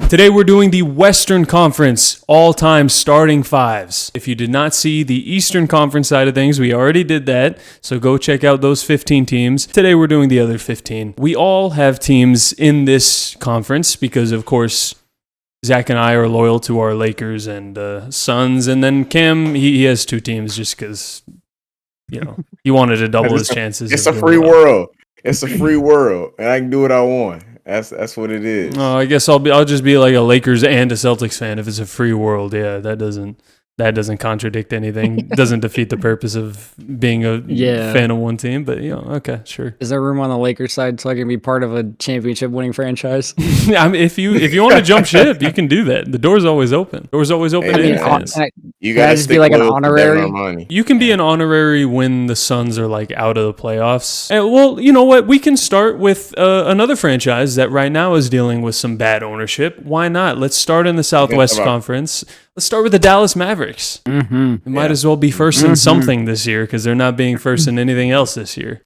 Today we're doing the Western Conference all-time starting fives. If you did not see the Eastern Conference side of things, we already did that, so go check out those 15 teams. Today we're doing the other 15. We all have teams in this conference because, of course, Zach and I are loyal to our Lakers and Suns, and then Cam, he has two teams just because, you know, he wanted to double his chances. It's a free world. It's a free world, and I can do what I want. That's what it is. Oh, I guess I'll just be like a Lakers and a Celtics fan if it's a free world. Yeah, that doesn't contradict anything. Doesn't defeat the purpose of being a fan of one team. But okay, sure. Is there room on the Lakers side so I can be part of a championship winning franchise? I mean, if you want to jump ship, you can do that. The door's always open. Door's always open to any fans. You gotta just be like an honorary. You can be an honorary when the Suns are like out of the playoffs. And, well, you know what? We can start with another franchise that right now is dealing with some bad ownership. Why not? Let's start in the Southwest Conference. Let's start with the Dallas Mavericks. Mm-hmm. They might as well be first in something this year because they're not being first in anything else this year.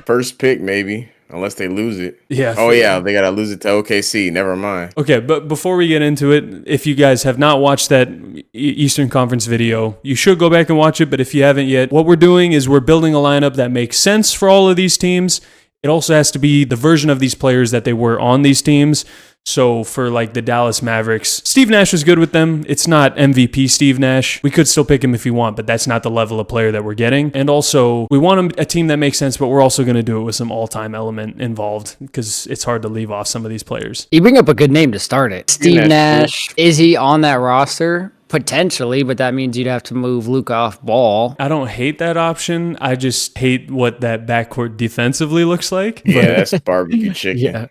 First pick, maybe, unless they lose it. Yeah. Oh, yeah, they got to lose it to OKC. Never mind. Okay, but before we get into it, if you guys have not watched that Eastern Conference video, you should go back and watch it. But if you haven't yet, what we're doing is we're building a lineup that makes sense for all of these teams. It also has to be the version of these players that they were on these teams. So for like the Dallas Mavericks, Steve Nash was good with them. It's not MVP Steve Nash. We could still pick him if you want, but that's not the level of player that we're getting. And also, we want a team that makes sense, but we're also going to do it with some all-time element involved because it's hard to leave off some of these players. You bring up a good name to start it. Steve Nash. Is he on that roster? Potentially, but that means you'd have to move Luka off ball. I don't hate that option. I just hate what that backcourt defensively looks like. Yeah, that's barbecue chicken. Yeah.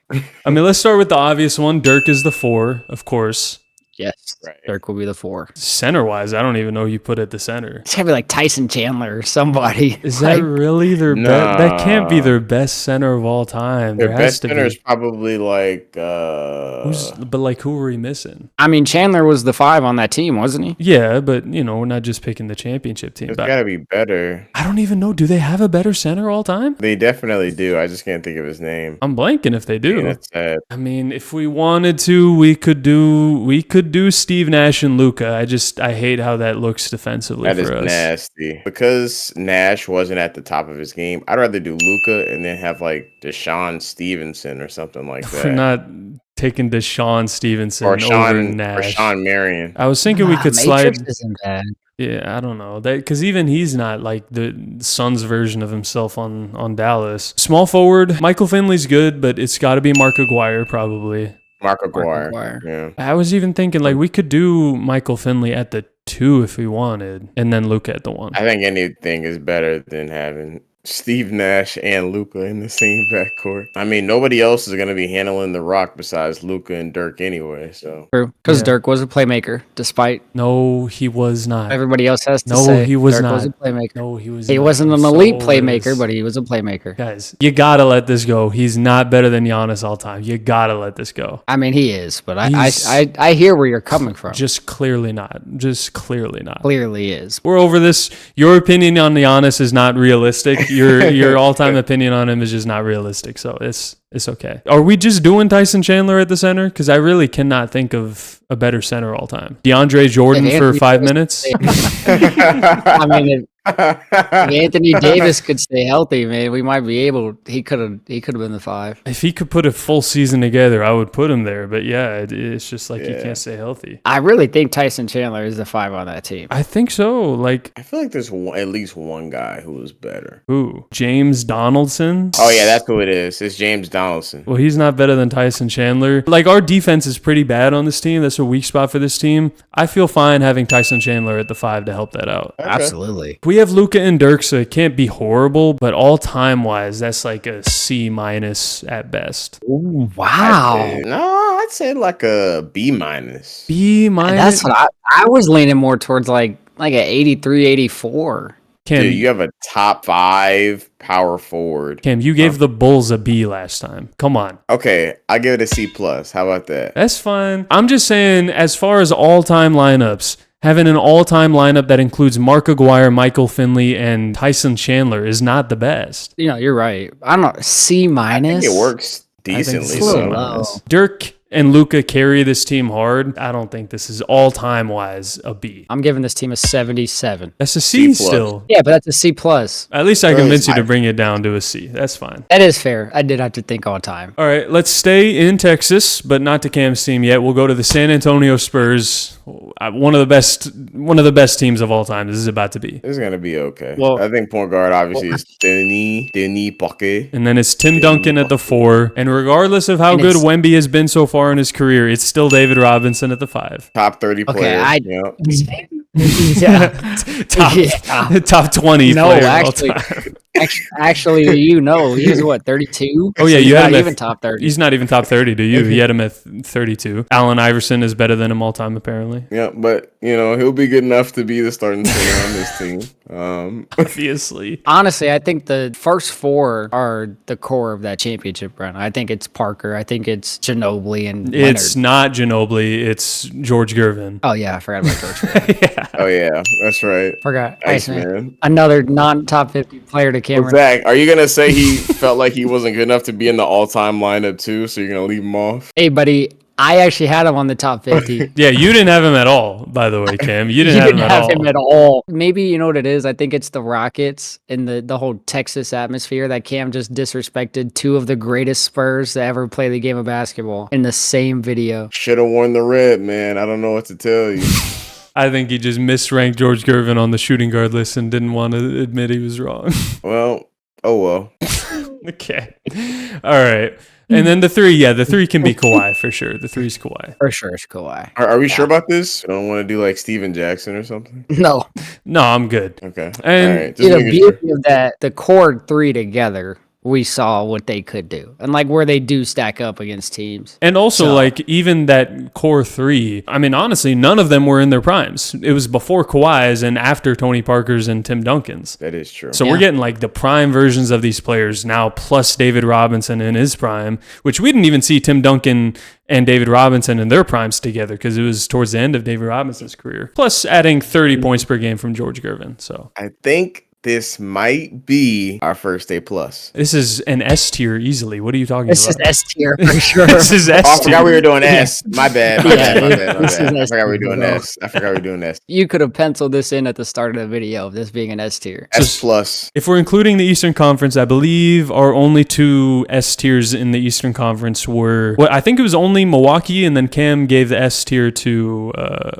I mean, let's start with the obvious one. Dirk is the 4, of course. Yes, right. Dirk will be the 4. Center-wise, I don't even know who you put at the center. It's gotta be like Tyson Chandler or somebody. Is that really their best? That can't be their best center of all time. Their best center is probably like... who were we missing? I mean, Chandler was the 5 on that team, wasn't he? Yeah, but, we're not just picking the championship team. It's gotta be better. I don't even know. Do they have a better center all time? They definitely do. I just can't think of his name. I'm blanking if they do. Yeah, that's sad. I mean, if we wanted to, we could do Steve Nash and Luka. I hate how that looks defensively for us. That is nasty. Because Nash wasn't at the top of his game, I'd rather do Luka and then have like Deshaun Stevenson or something like that. We're not taking Deshaun Stevenson or over Nash. Or Sean Marion. I was thinking we could slide. Isn't bad. Yeah, I don't know. Because even he's not like the Suns version of himself on Dallas. Small forward, Michael Finley's good, but it's got to be Mark Aguirre probably. Mark Aguirre. Yeah. I was even thinking like we could do Michael Finley at the 2 if we wanted, and then Luka at the 1. I think anything is better than having Steve Nash and Luka in the same backcourt. I mean, nobody else is going to be handling the rock besides Luka and Dirk anyway. So true, because Dirk was a playmaker, despite no, he was not. Everybody else has to say he was Dirk not. Was a playmaker. No, he was. He not. wasn't an elite playmaker, but he was a playmaker. Guys, you gotta let this go. He's not better than Giannis all time. You gotta let this go. I mean, he is, but I hear where you're coming from. Just clearly not. Clearly is. We're over this. Your opinion on Giannis is not realistic. Your all-time opinion on him is just not realistic. So it's okay. Are we just doing Tyson Chandler at the center? Because I really cannot think of a better center all time. DeAndre Jordan for 5 minutes. I mean, if Anthony Davis could stay healthy, man, we might be able. He could have been the 5. If he could put a full season together, I would put him there. But yeah, it's just like he can't stay healthy. I really think Tyson Chandler is the 5 on that team. I think so. Like I feel like there's at least one guy who was better. Who? James Donaldson? Oh yeah, that's who it is. It's James Donaldson. Well, he's not better than Tyson Chandler. Like our defense is pretty bad on this team. That's a weak spot for this team. I feel fine having Tyson Chandler at the 5 to help that out. Okay. Absolutely. We have Luka and Dirk, so it can't be horrible, but all-time wise, that's like a C- at best. Ooh, wow. I'd say like a B-. B-. That's what I was leaning more towards like an 83, 84. Cam, dude, you have a top 5 power forward. Cam, you gave the Bulls a B last time. Come on. Okay, I'll give it a C+. How about that? That's fine. I'm just saying, as far as all-time lineups, having an all-time lineup that includes Mark Aguirre, Michael Finley, and Tyson Chandler is not the best. You're right. I don't know. C-. I think it works. Decently this is so. nice. Dirk and Luka carry this team hard. I don't think this is all-time wise a B. I'm giving this team a 77. That's a C C+. still. Yeah, but that's a C plus. At least I Really convinced you high. to bring it down to a C. That's fine. That is fair. I did have to think all time. All right, let's stay in Texas, but not to Cam's team yet. We'll go to the San Antonio Spurs. One of the best teams of all time. This is about to be. It's gonna be okay. Well- I think point guard obviously is Denis Pocket. And then it's Tim Duncan at the 4. And regardless of how And good it's- Wemby has been so far in his career, it's still David Robinson at the 5. Top 30 Okay, players. yeah. top, Yeah. top 20 No, player of all actually, time. actually, he's what, 32? Oh, yeah, So you he's had not him at- even top 30. He's not even top 30 to you. He had him at 32. Allen Iverson is better than him all time, apparently. Yeah, but he'll be good enough to be the starting center on this team. Obviously. Honestly, I think the first 4 are the core of that championship run. I think it's Parker. I think it's Ginobili and It's Leonard. not Ginobili. It's George Gervin. Oh, yeah, I forgot about George. Yeah. Oh yeah, that's right. Forgot. Iceman. Another non-top 50 player to Cameron. Zach, are you gonna say he felt like he wasn't good enough to be in the all-time lineup too? So you're gonna leave him off? Hey, buddy, I actually had him on the top 50. Yeah, you didn't have him at all, by the way, Cam. You didn't have him at all. all. Maybe you know what it is? I think it's the Rockets and the whole Texas atmosphere that Cam just disrespected 2 of the greatest Spurs to ever play the game of basketball in the same video. Should have worn the red, man. I don't know what to tell you. I think he just misranked George Gervin on the shooting guard list and didn't want to admit he was wrong. Well, oh well. Okay. All right. And then the 3 can be Kawhi for sure. The 3's Kawhi. For sure, it's Kawhi. Are we sure about this? I don't want to do like Steven Jackson or something. No, No, I'm good. Okay. And all right. Just the making sure. beauty of that, the core 3 together, we saw what they could do and like where they do stack up against teams. And also, So- like, even that core 3, I mean, honestly, none of them were in their primes. It was before Kawhi's and after Tony Parker's and Tim Duncan's. That is true. So Yeah. we're getting like the prime versions of these players now, plus David Robinson in his prime, which we didn't even see Tim Duncan and David Robinson in their primes together because it was towards the end of David Robinson's career. Plus adding 30 points per game from George Gervin. So I think this might be our first A plus. this is an S tier easily. What are you talking This is about? S tier for sure. This is S Oh, I tier. forgot we were doing S. My bad. My Yeah, bad. My bad. My this bad. is I S forgot we were tier, doing bro. S. I forgot we were doing S. You could have penciled this in at the start of the video of this being an S tier. S plus. If we're including the Eastern Conference, I believe our only 2 S tiers in the Eastern Conference were, well, I think it was only Milwaukee, and then Cam gave the S tier to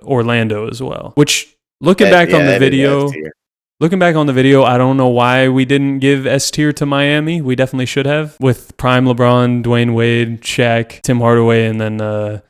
Orlando as well. Which, looking back on the video, I don't know why we didn't give S tier to Miami. We definitely should have, with prime LeBron, Dwayne Wade, Shaq, Tim Hardaway, and then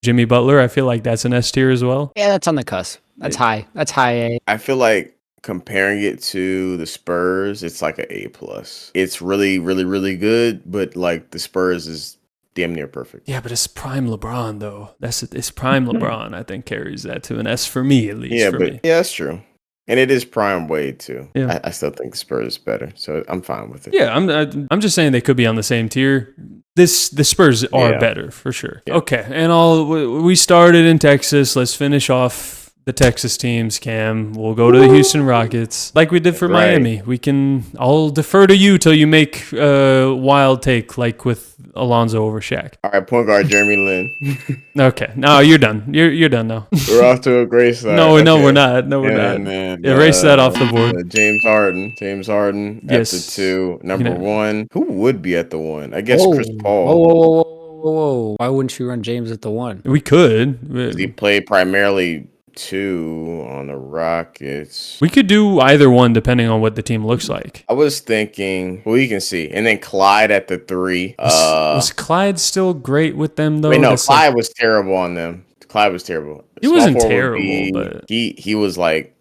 Jimmy Butler. I feel like that's an S tier as well. Yeah, that's on the cusp. That's high. That's high A. I feel like comparing it to the Spurs, it's like an A plus. It's really, really, really good, but like the Spurs is damn near perfect. Yeah, but it's prime LeBron though. It's prime LeBron. I think carries that to an S for me at least. Yeah, for but me. yeah, that's true. And it is prime Wade too. Yeah. I still think the Spurs is better, so I'm fine with it. Yeah, I'm just saying they could be on the same tier. The Spurs are Yeah. better for sure. Yeah. Okay, and we started in Texas. Let's finish off the Texas teams. Cam, we'll go to the Houston Rockets like we did for Right. Miami. I'll defer to you till you make a wild take like with Alonzo over Shaq. All right, point guard Jeremy Lin. Okay, no, you're done. You're done now. We're off to a great start. No, Okay. we're not. No, we're Yeah, not. man. Erase that off the board. James Harden. Yes. at the 2. Number know. 1. Who would be at the 1? I guess Chris Whoa, Paul. whoa. Why wouldn't you run James at the 1? We could. He played primarily 2 on the Rockets. We could do either one depending on what the team looks like. I was thinking, well, you can see. And then Clyde at the 3. Was Clyde still great with them though? Wait, no, That's Clyde like- was terrible on them. Clyde was terrible. He Small wasn't forward terrible, B, but- he was like,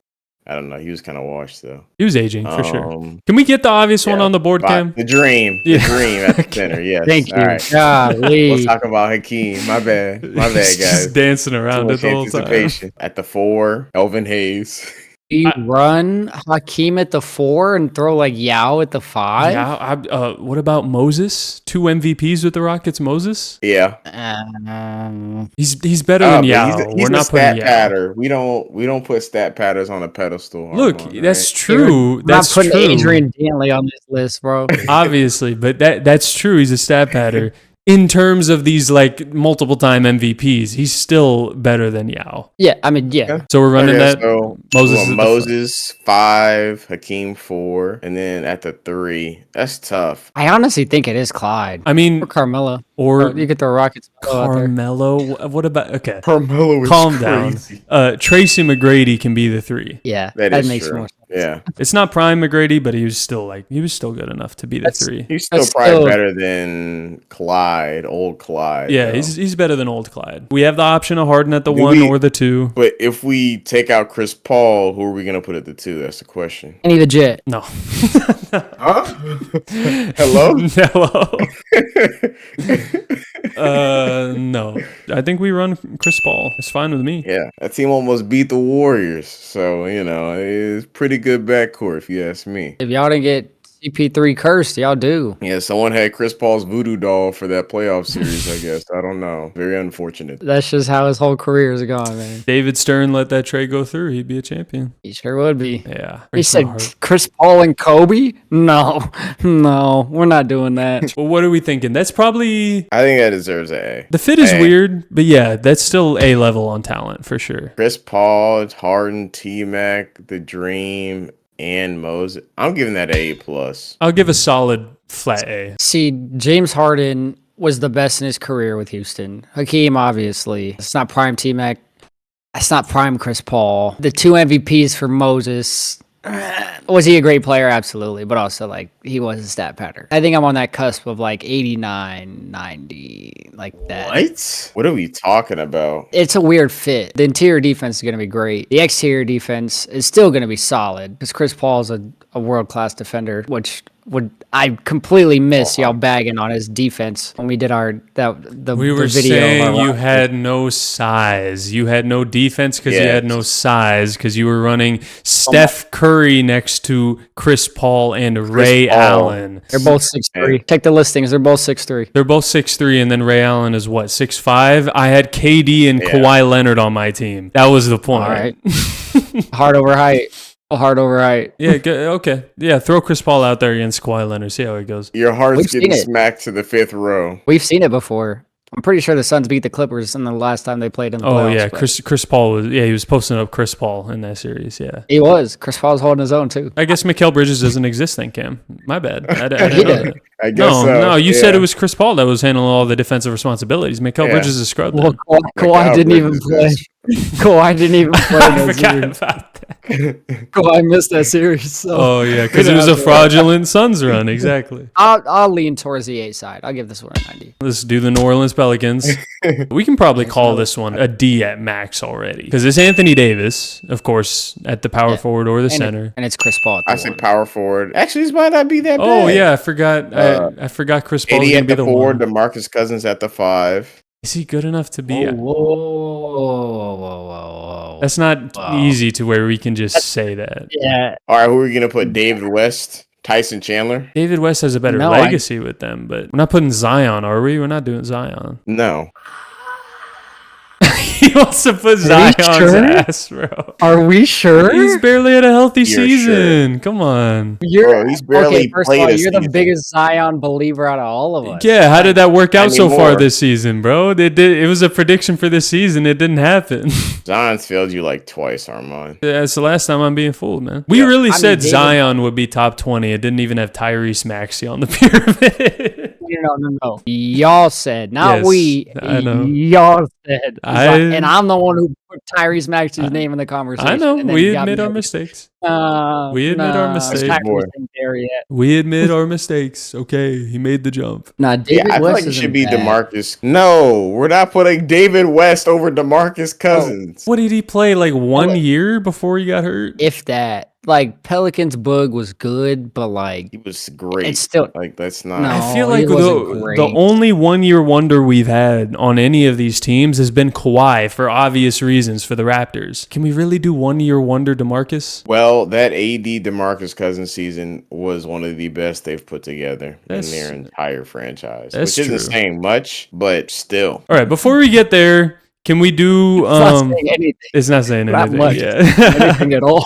I don't know. He was kind of washed though. he was aging for sure. Um, Can we get the obvious one yeah, on the board, Cam? The dream. Yeah. The dream at the center. Yes. Thank you. All right. Golly. Let's talk about Hakeem. My bad. My bad, He's guys. just dancing around Too it the whole much time. anticipation. At the 4, Elvin Hayes. You run Hakeem at the 4 and throw like Yao at the 5? Yeah. What about Moses? 2 MVPs with the Rockets. Moses. Yeah. He's better than but Yao. He's We're a not stat putting Yao. patter. We don't put stat patters on a pedestal. Look, Arman, that's right? true. I'm That's not putting true. Adrian Dantley on this list, bro. Obviously, but that's true. He's a stat patter. in terms of these like multiple time MVPs, he's still better than Yao. Yeah, I mean, yeah. So we're running that. So Moses 5, Hakeem 4, and then at the 3. That's tough. I honestly think it is Clyde. I mean, or Carmelo. or You get the Rockets. Carmelo. What about? Okay, Carmelo is calm crazy. down. Tracy McGrady can be the 3. Yeah, That makes true. more sense. Yeah, It's not prime McGrady, but he was still good enough to be the 3. he's still That's probably still- better than Clyde, old Clyde. Yeah, though. he's better than old Clyde. We have the option of Harden at the Do 1 we- or the 2. But if we take out Chris Paul, who are we gonna put at the 2? That's the question. Any legit. No. Huh? Hello? Hello. No. I think we run Chris Paul. It's fine with me. Yeah, that team almost beat the Warriors, so it's pretty good backcourt if you ask me. If y'all didn't get CP3 cursed, y'all do. Yeah, someone had Chris Paul's voodoo doll for that playoff series, I guess. I don't know. Very unfortunate. That's just how his whole career is going, man. David Stern let that trade go through. He'd be a champion. He sure would be. Yeah. He said Chris Paul and Kobe? No, we're not doing that. Well, what are we thinking? That's probably I think that deserves an A. the fit is A. weird, but yeah, that's still A level on talent for sure. Chris Paul, Harden, T-Mac, The Dream, and Moses. I'm giving that A+. I'll give a solid flat A. See, James Harden was the best in his career with Houston. Hakeem, obviously. It's not prime T-Mac. It's not prime Chris Paul. The 2 MVPs for Moses. Was he a great player? Absolutely. But also, like, he was a stat pattern. I think I'm on that cusp of, like, 89, 90, like that. What? What are we talking about? It's a weird fit. The interior defense is going to be great. The exterior defense is still going to be solid because Chris Paul is a world-class defender, which I completely miss y'all bagging on his defense when we did the We were video saying of our you had no size. You had no defense because you Yeah. had no size because you were running Steph Curry next to Chris Paul and Ray Paul. Allen. They're both 6'3". Check the listings. They're both 6'3". They're both 6'3", and then Ray Allen is what, 6'5"? I had KD and Yeah. Kawhi Leonard on my team. That was the point. All right. Hard over height. Hard over height. Yeah, okay. Yeah, throw Chris Paul out there against Kawhi Leonard. See how it goes. Your heart's We've getting seen it. smacked to the 5th row. We've seen it before. I'm pretty sure the Suns beat the Clippers in the last time they played in the playoffs. Oh, yeah. but Chris Paul he was posting up Chris Paul in that series. Yeah. He was. Chris Paul was holding his own, too. I guess Mikal Bridges doesn't exist then, Cam. My bad. I didn't He know did. that. I guess No, you said yeah. it was Chris Paul that was handling all the defensive responsibilities. Mikal Yeah. Bridges is scrubbed. Well, then. Kawhi didn't even Bridges play. is- Kawhi didn't even play in I that forgot series. about that. Kawhi missed that series. So Oh, yeah, because it was a fraudulent Suns run. Exactly. I'll lean towards the 8 side. I'll give this one a 90. Let's do the New Orleans Pelicans. We can probably call this one a D at max already. Because it's Anthony Davis, of course, at the power forward or the center. And it's Chris Paul. I said power forward. Actually, this might not be that bad. Oh, yeah, I forgot. I forgot Chris Paul was AD going to at be the the 4, one. DeMarcus Cousins at the 5. Is he good enough to be? Whoa. That's not easy to where we can just say that. Yeah. All right, who are we going to put? David West, Tyson Chandler? David West has a better No, legacy with them, but we're not putting Zion, are we? We're not doing Zion. No. He wants to put we Zion's sure? ass, bro. Are we sure? He's barely had a healthy You're season. Come on. Bro, he's barely first played of all, a you're the season. biggest Zion believer out of all of us. Yeah, how did that work out so far Anymore. this season, bro? It was a prediction for this season. It didn't happen. Zion's failed you like twice, Arman. That's the last time I'm being fooled, man. We Yeah. really I mean, said David- Zion would be top 20. It didn't even have Tyrese Maxey on the pyramid. No. Y'all said, not Yes, we. I know. Y'all said. And I'm the one who put Tyrese Maxey's name in the conversation. I know. and then We got admit me our over. mistakes. We admit our mistakes. Boy. There yet. We admit our mistakes. Okay, he made the jump. Nah, David Yeah, I feel West like it isn't should be bad. DeMarcus. No, we're not putting David West over DeMarcus Cousins. What did he play, like 1 year before he got hurt? If that. Like, Pelicans Boog was good, but like, He was great. It's still- like that's not. No. I feel he like wasn't the great. only 1 year wonder we've had on any of these teams has been Kawhi for obvious reasons for the Raptors. Can we really do 1 year wonder DeMarcus? Well, that AD DeMarcus Cousins season was one of the best they've put together That's- in their entire franchise, that's which isn't true. saying much, but still. All right, before we get there, can we do it's not saying anything. it's not saying Not anything. much. Yeah. Anything at all.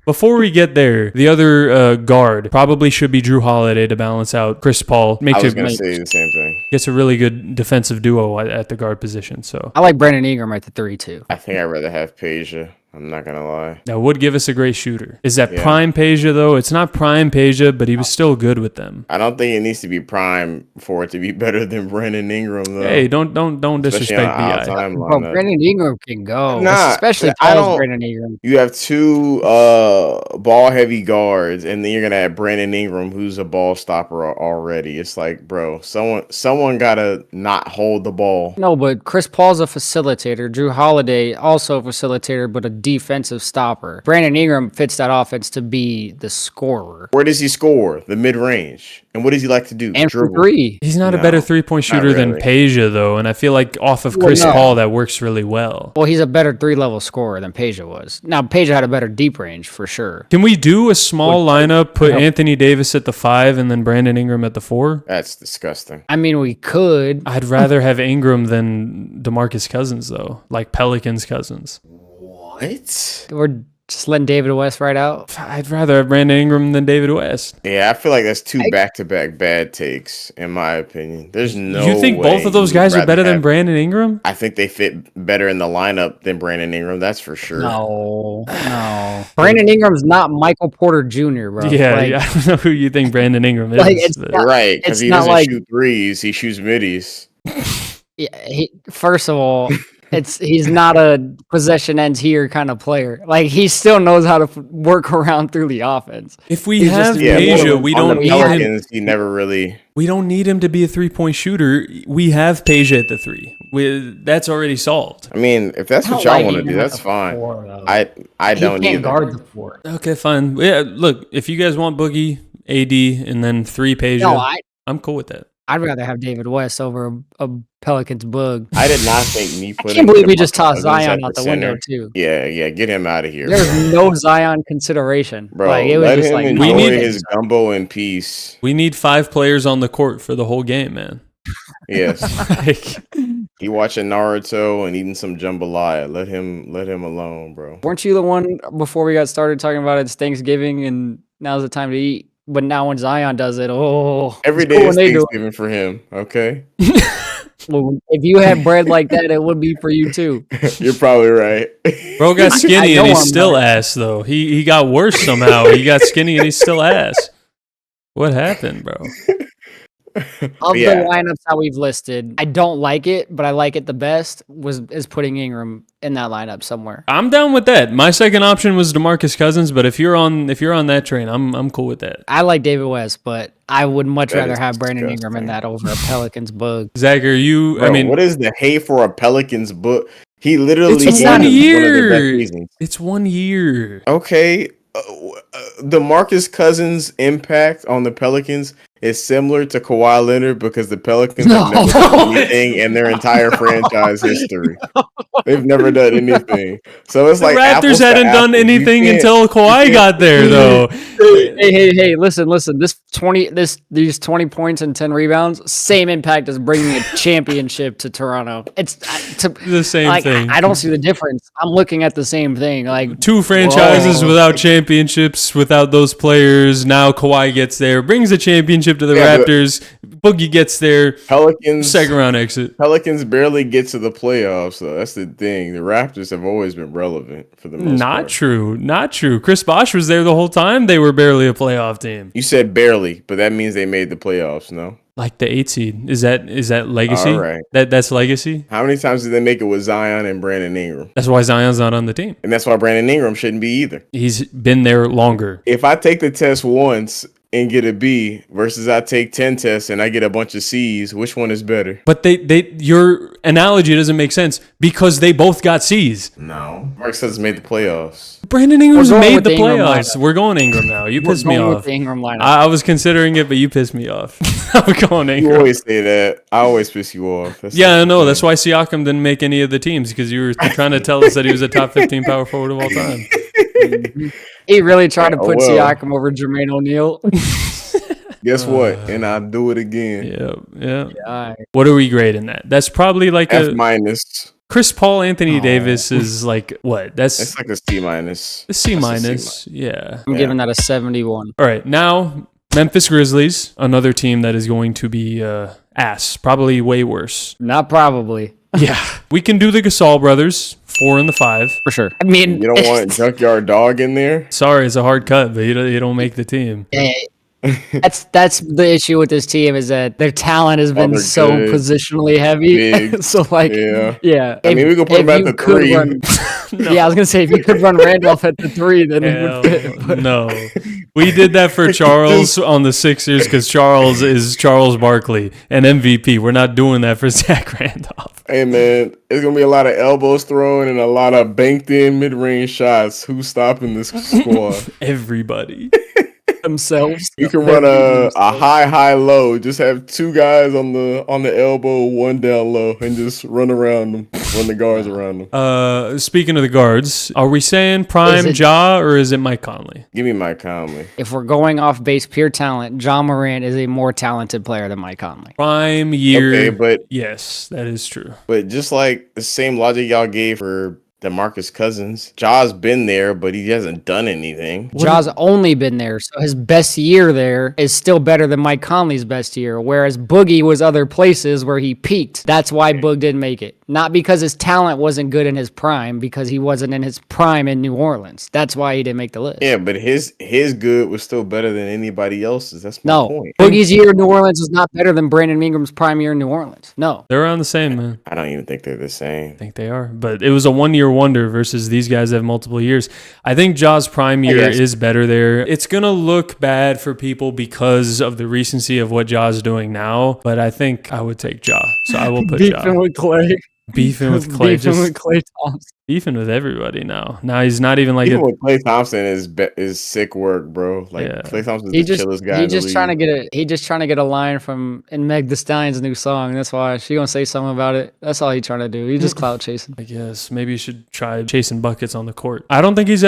Before we get there, the other guard probably should be Drew Holiday to balance out Chris Paul. I was going to say the same thing. Gets a really good defensive duo at the guard position. So I like Brandon Ingram at the 3 too. I think I'd rather have Peja. I'm not going to lie. that would give us a great shooter. Is that prime Peja though? It's not prime Peja, but he was still good with them. I don't think it needs to be prime for it to be better than Brandon Ingram though. Hey, don't disrespect BI. Bro, Brandon Ingram can go. Nah, especially tall Brandon Ingram. You have two ball heavy guards, and then you're gonna have Brandon Ingram, who's a ball stopper already. It's like, bro, someone gotta not hold the ball. No, but Chris Paul's a facilitator. Drew Holiday also a facilitator, but a defensive stopper. Brandon Ingram fits that offense to be the scorer. Where does he score? The mid range. And what does he like to do? And Dribble. for three. He's not a better 3-point shooter than Peja though, and I feel like off of Chris Paul that works really well. Well, he's a better 3-level scorer than Peja was. Now, Peja had a better deep range for sure. Can we do a small lineup, put Anthony Davis at the 5 and then Brandon Ingram at the 4? That's disgusting. I mean, we could. I'd rather have Ingram than DeMarcus Cousins though, like Pelicans Cousins. What? We're just letting David West right out. I'd rather have Brandon Ingram than David West. Yeah, I feel like that's two back-to-back bad takes, in my opinion. There's no You think both of those guys are better than Brandon Ingram? I think they fit better in the lineup than Brandon Ingram, that's for sure. No. Brandon Ingram's not Michael Porter Jr., bro. Yeah, I don't know who you think Brandon Ingram is. Right, because he doesn't shoot threes, he shoots middies. Yeah, first of all... He's not a possession ends here kind of player. Like he still knows how to work around through the offense. If we have Peja, we don't need him. He never really. We don't need him to be a 3-point shooter. We have Peja at the 3. That's already solved. I mean, if that's what y'all want to do, that's fine. I don't need guard the 4. Okay, fine. Yeah, look, if you guys want Boogie, AD, and then 3 Peja, I'm cool with that. I'd rather have David West over a Pelicans bug. I did not think me putting. I can't believe we just tossed Zion out the window too. Yeah, get him out of here. There's no Zion consideration, bro. Like, it was let just him like enjoy his gumbo in peace. We need 5 players on the court for the whole game, man. Yes. He watching Naruto and eating some jambalaya. Let him alone, bro. Weren't you the one before we got started talking about it's Thanksgiving and now's the time to eat? But now when Zion does it, every day is Thanksgiving for him. Okay. Well, if you had bread like that, it would be for you too. You're probably right. Bro got skinny and he's still ass though. He got worse somehow. He got skinny and he's still ass. What happened, bro? Of the lineups that we've listed, I don't like it, but I like it the best is putting Ingram in that lineup somewhere. I'm down with that. My second option was DeMarcus Cousins, but if you're on that train, I'm cool with that. I like David West, but I would much rather have Brandon Ingram in that over a Pelicans bug. Zach, are you? Bro, I mean, what is the hate for a Pelicans book? He literally it's 1 year. It's 1 year. Okay. The DeMarcus Cousins impact on the Pelicans is similar to Kawhi Leonard because the Pelicans have never done anything in their entire franchise history. They've never done anything. So it's like the Raptors hadn't done anything until Kawhi got there, though. Hey! Listen. These 20 points and 10 rebounds, same impact as bringing a championship to Toronto. It's the same thing. I don't see the difference. I'm looking at the same thing. Like 2 franchises without championships, without those players. Now Kawhi gets there, brings a championship to the Raptors. Boogie gets there. Pelicans second round exit. Pelicans barely get to the playoffs, though. That's the thing. The Raptors have always been relevant for the most part. Not true. Chris Bosh was there the whole time. They were barely a playoff team. You said barely, but that means they made the playoffs, no? Like the 8 seed. Is that legacy? All right. That's legacy? How many times did they make it with Zion and Brandon Ingram? That's why Zion's not on the team. And that's why Brandon Ingram shouldn't be either. He's been there longer. If I take the test once and get a B versus I take 10 tests and I get a bunch of C's, which one is better? But your analogy doesn't make sense because they both got C's. No. Mark says made the playoffs. Brandon Ingram's made the playoffs. We're going Ingram now. You pissed me off. With the Ingram lineup. I was considering it, but you pissed me off. I'm going Ingram. You always say that. I always piss you off. I know. That's why Siakam didn't make any of the teams because you were trying to tell us that he was a top 15 power forward of all time. He really tried to put Siakam over Jermaine O'Neal. Guess what? And I'll do it again. Yeah. What are we grading that? That's probably like F minus. Chris Paul, Anthony Davis is like what? It's like a C minus. A C minus. Yeah. I'm giving that a 71. All right, now Memphis Grizzlies, another team that is going to be ass, probably way worse. Not probably. Yeah, we can do the Gasol brothers, 4 and the 5 For sure. I mean, You don't want Junkyard Dog in there? Sorry, it's a hard cut, but you don't make the team. that's the issue with this team is that their talent has been they're so good, positionally heavy. big, So like, yeah. I mean, we could put if them at you the could 3. run- Yeah, I was gonna say if you could run Randolph at the 3, then it would fit. But No, we did that for Charles on the Sixers because Charles is Charles Barkley, an MVP. We're not doing that for Zach Randolph. Hey, man, it's going to be a lot of elbows thrown and a lot of banked-in mid-range shots. Who's stopping this squad? Everybody. themselves. You can run a high, low. Just have 2 guys on the elbow, 1 down low, and just run around them, run the guards around them. Speaking of the guards, are we saying prime Ja or is it Mike Conley? Give me Mike Conley. If we're going off base pure talent, John Morant is a more talented player than Mike Conley. Prime year. Okay, but yes, that is true. But just like the same logic y'all gave for DeMarcus Cousins, Ja's been there, but he hasn't done anything. Ja's only been there, so his best year there is still better than Mike Conley's best year, whereas Boogie was other places where he peaked. That's why Boog didn't make it. Not because his talent wasn't good in his prime, because he wasn't in his prime in New Orleans. That's why he didn't make the list. Yeah, but his good was still better than anybody else's. That's my point. Boogie's year in New Orleans was not better than Brandon Ingram's prime year in New Orleans. No. They're around the same, man. I don't even think they're the same. I think they are. But it was a 1-year wonder versus these guys have multiple years. I think Ja's prime year is better there. It's going to look bad for people because of the recency of what Ja's doing now, but I think I would take Ja. So I will put Ja. Beefing with Clay. Beefing with Clay. Beefing with Clay Thompson. Beefing with everybody now. Now he's not even like Even with Klay Thompson is sick work, bro. Like Klay Thompson's the chillest guy. He's just trying to get a line from in Meg Thee Stallion's new song. That's why she gonna say something about it. That's all he's trying to do. He's just clout chasing. I guess maybe you should try chasing buckets on the court. I don't think he's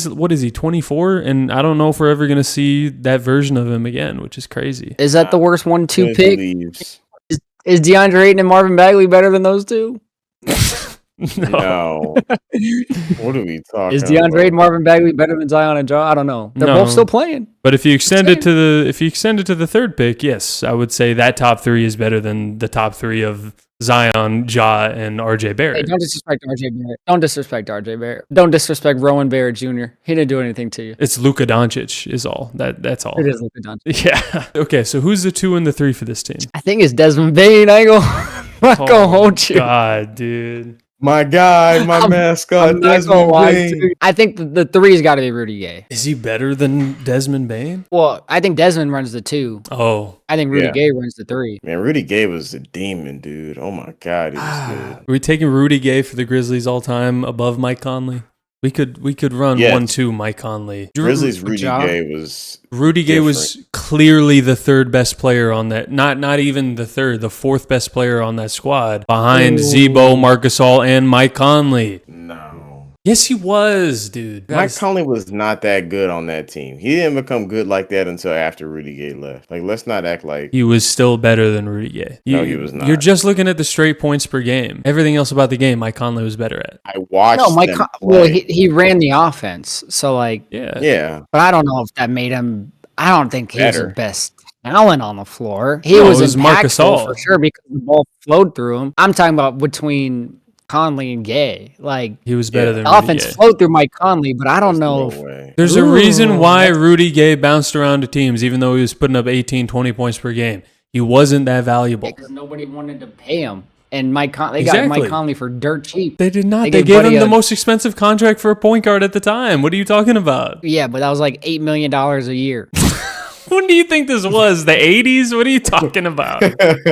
what is he, 24? And I don't know if we're ever gonna see that version of him again, which is crazy. Is that the worst 1-2 pick? Is DeAndre Ayton and Marvin Bagley better than those two? No. What are we talking? Is DeAndre Ayton, Marvin Bagley better than Zion and Ja? I don't know. They're both still playing. But if you extend it to the third pick, yes, I would say that top 3 is better than the top 3 of Zion, Ja, and RJ Barrett. Hey, don't disrespect RJ Barrett. Don't disrespect RJ Barrett. Don't disrespect Rowan Barrett Jr. He didn't do anything to you. It's Luka Doncic is all. That's all. It is Luka Doncic. Yeah. Okay, so who's the 2 and the 3 for this team? I think it's Desmond Bane. I ain't gonna hold you. God, dude. My guy, my mascot, Desmond Bane. I think the 3's got to be Rudy Gay. Is he better than Desmond Bane? Well, I think Desmond runs the 2. Oh. I think Rudy Gay runs the 3. Man, Rudy Gay was a demon, dude. Oh my God, he was good. Are we taking Rudy Gay for the Grizzlies all time above Mike Conley? We could run 1-2 Mike Conley. Grizzlies Rudy Gay was clearly the 3rd best player on that. Not even the 3rd, the 4th best player on that squad behind Zebo, Marc Gasol, and Mike Conley. No. Yes, he was, dude. Mike Conley was not that good on that team. He didn't become good like that until after Rudy Gay left. Like, let's not act like he was still better than Rudy Gay. No, he was not. You're just looking at the straight points per game. Everything else about the game, Mike Conley was better at. I watched. No, well, he ran the offense, so like, yeah. But I don't know if that made him. I don't think he was the best talent on the floor. He was impactful for sure because the ball flowed through him. I'm talking about between Conley and Gay. Like, he was better than the offense flowed through Mike Conley, but I don't know. There's a reason why Rudy Gay bounced around to teams, even though he was putting up 18, 20 points per game. He wasn't that valuable. Because nobody wanted to pay him. And they got Mike Conley for dirt cheap. They did not. They gave him the most expensive contract for a point guard at the time. What are you talking about? Yeah, but that was like $8 million a year. When do you think this was? The 80s? What are you talking about?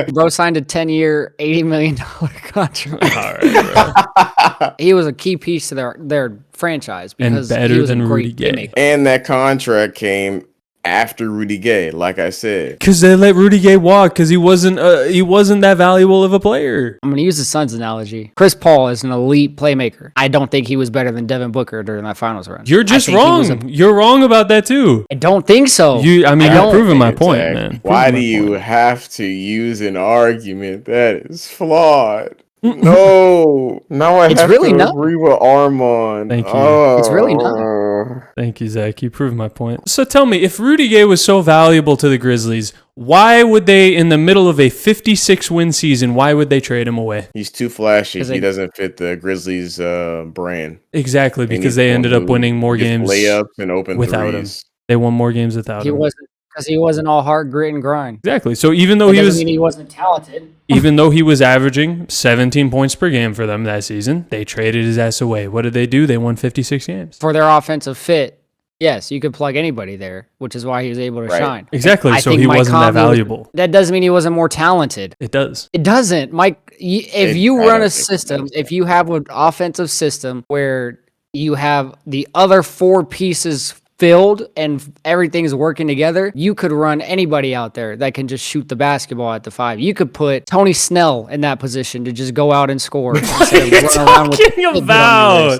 Bro signed a 10-year, $80 million contract. All right, bro. He was a key piece to their franchise because and better he was than a great Rudy Gay. playmaker. And that contract came after Rudy Gay, like I said. Because they let Rudy Gay walk because he wasn't that valuable of a player. I'm going to use the Suns analogy. Chris Paul is an elite playmaker. I don't think he was better than Devin Booker during that finals run. You're just wrong. You're wrong about that too. I don't think so. You're proving my point, man. Why do you have to use an argument that is flawed? No, now I It's have really to not. agree with Arman. Thank you. Oh. It's really not. Thank you, Zach. You proved my point. So tell me, if Rudy Gay was so valuable to the Grizzlies, why would they, in the middle of a 56-win season, why would they trade him away? He's too flashy. 'Cause He they- doesn't fit the Grizzlies' brand. Exactly, They because need they to ended up move. winning more Just games layups and open without him. threes. They won more games without He him. wasn't because he wasn't all hard grit and grind. Exactly. So even though That he doesn't was mean he wasn't talented. even though he was averaging 17 points per game for them that season, they traded his ass away. What did they do? They won 56 games. For their offensive fit, yes, you could plug anybody there, which is why he was able to Right. shine. Exactly. I So think he Mike wasn't that Conley was- valuable. That doesn't mean he wasn't more talented. It does. It doesn't. If you I run don't a think it system, does. if you have an offensive system where you have the other four pieces filled and everything's working together, you could run anybody out there that can just shoot the basketball at the five. You could put Tony Snell in that position to just go out and score. What are you talking about?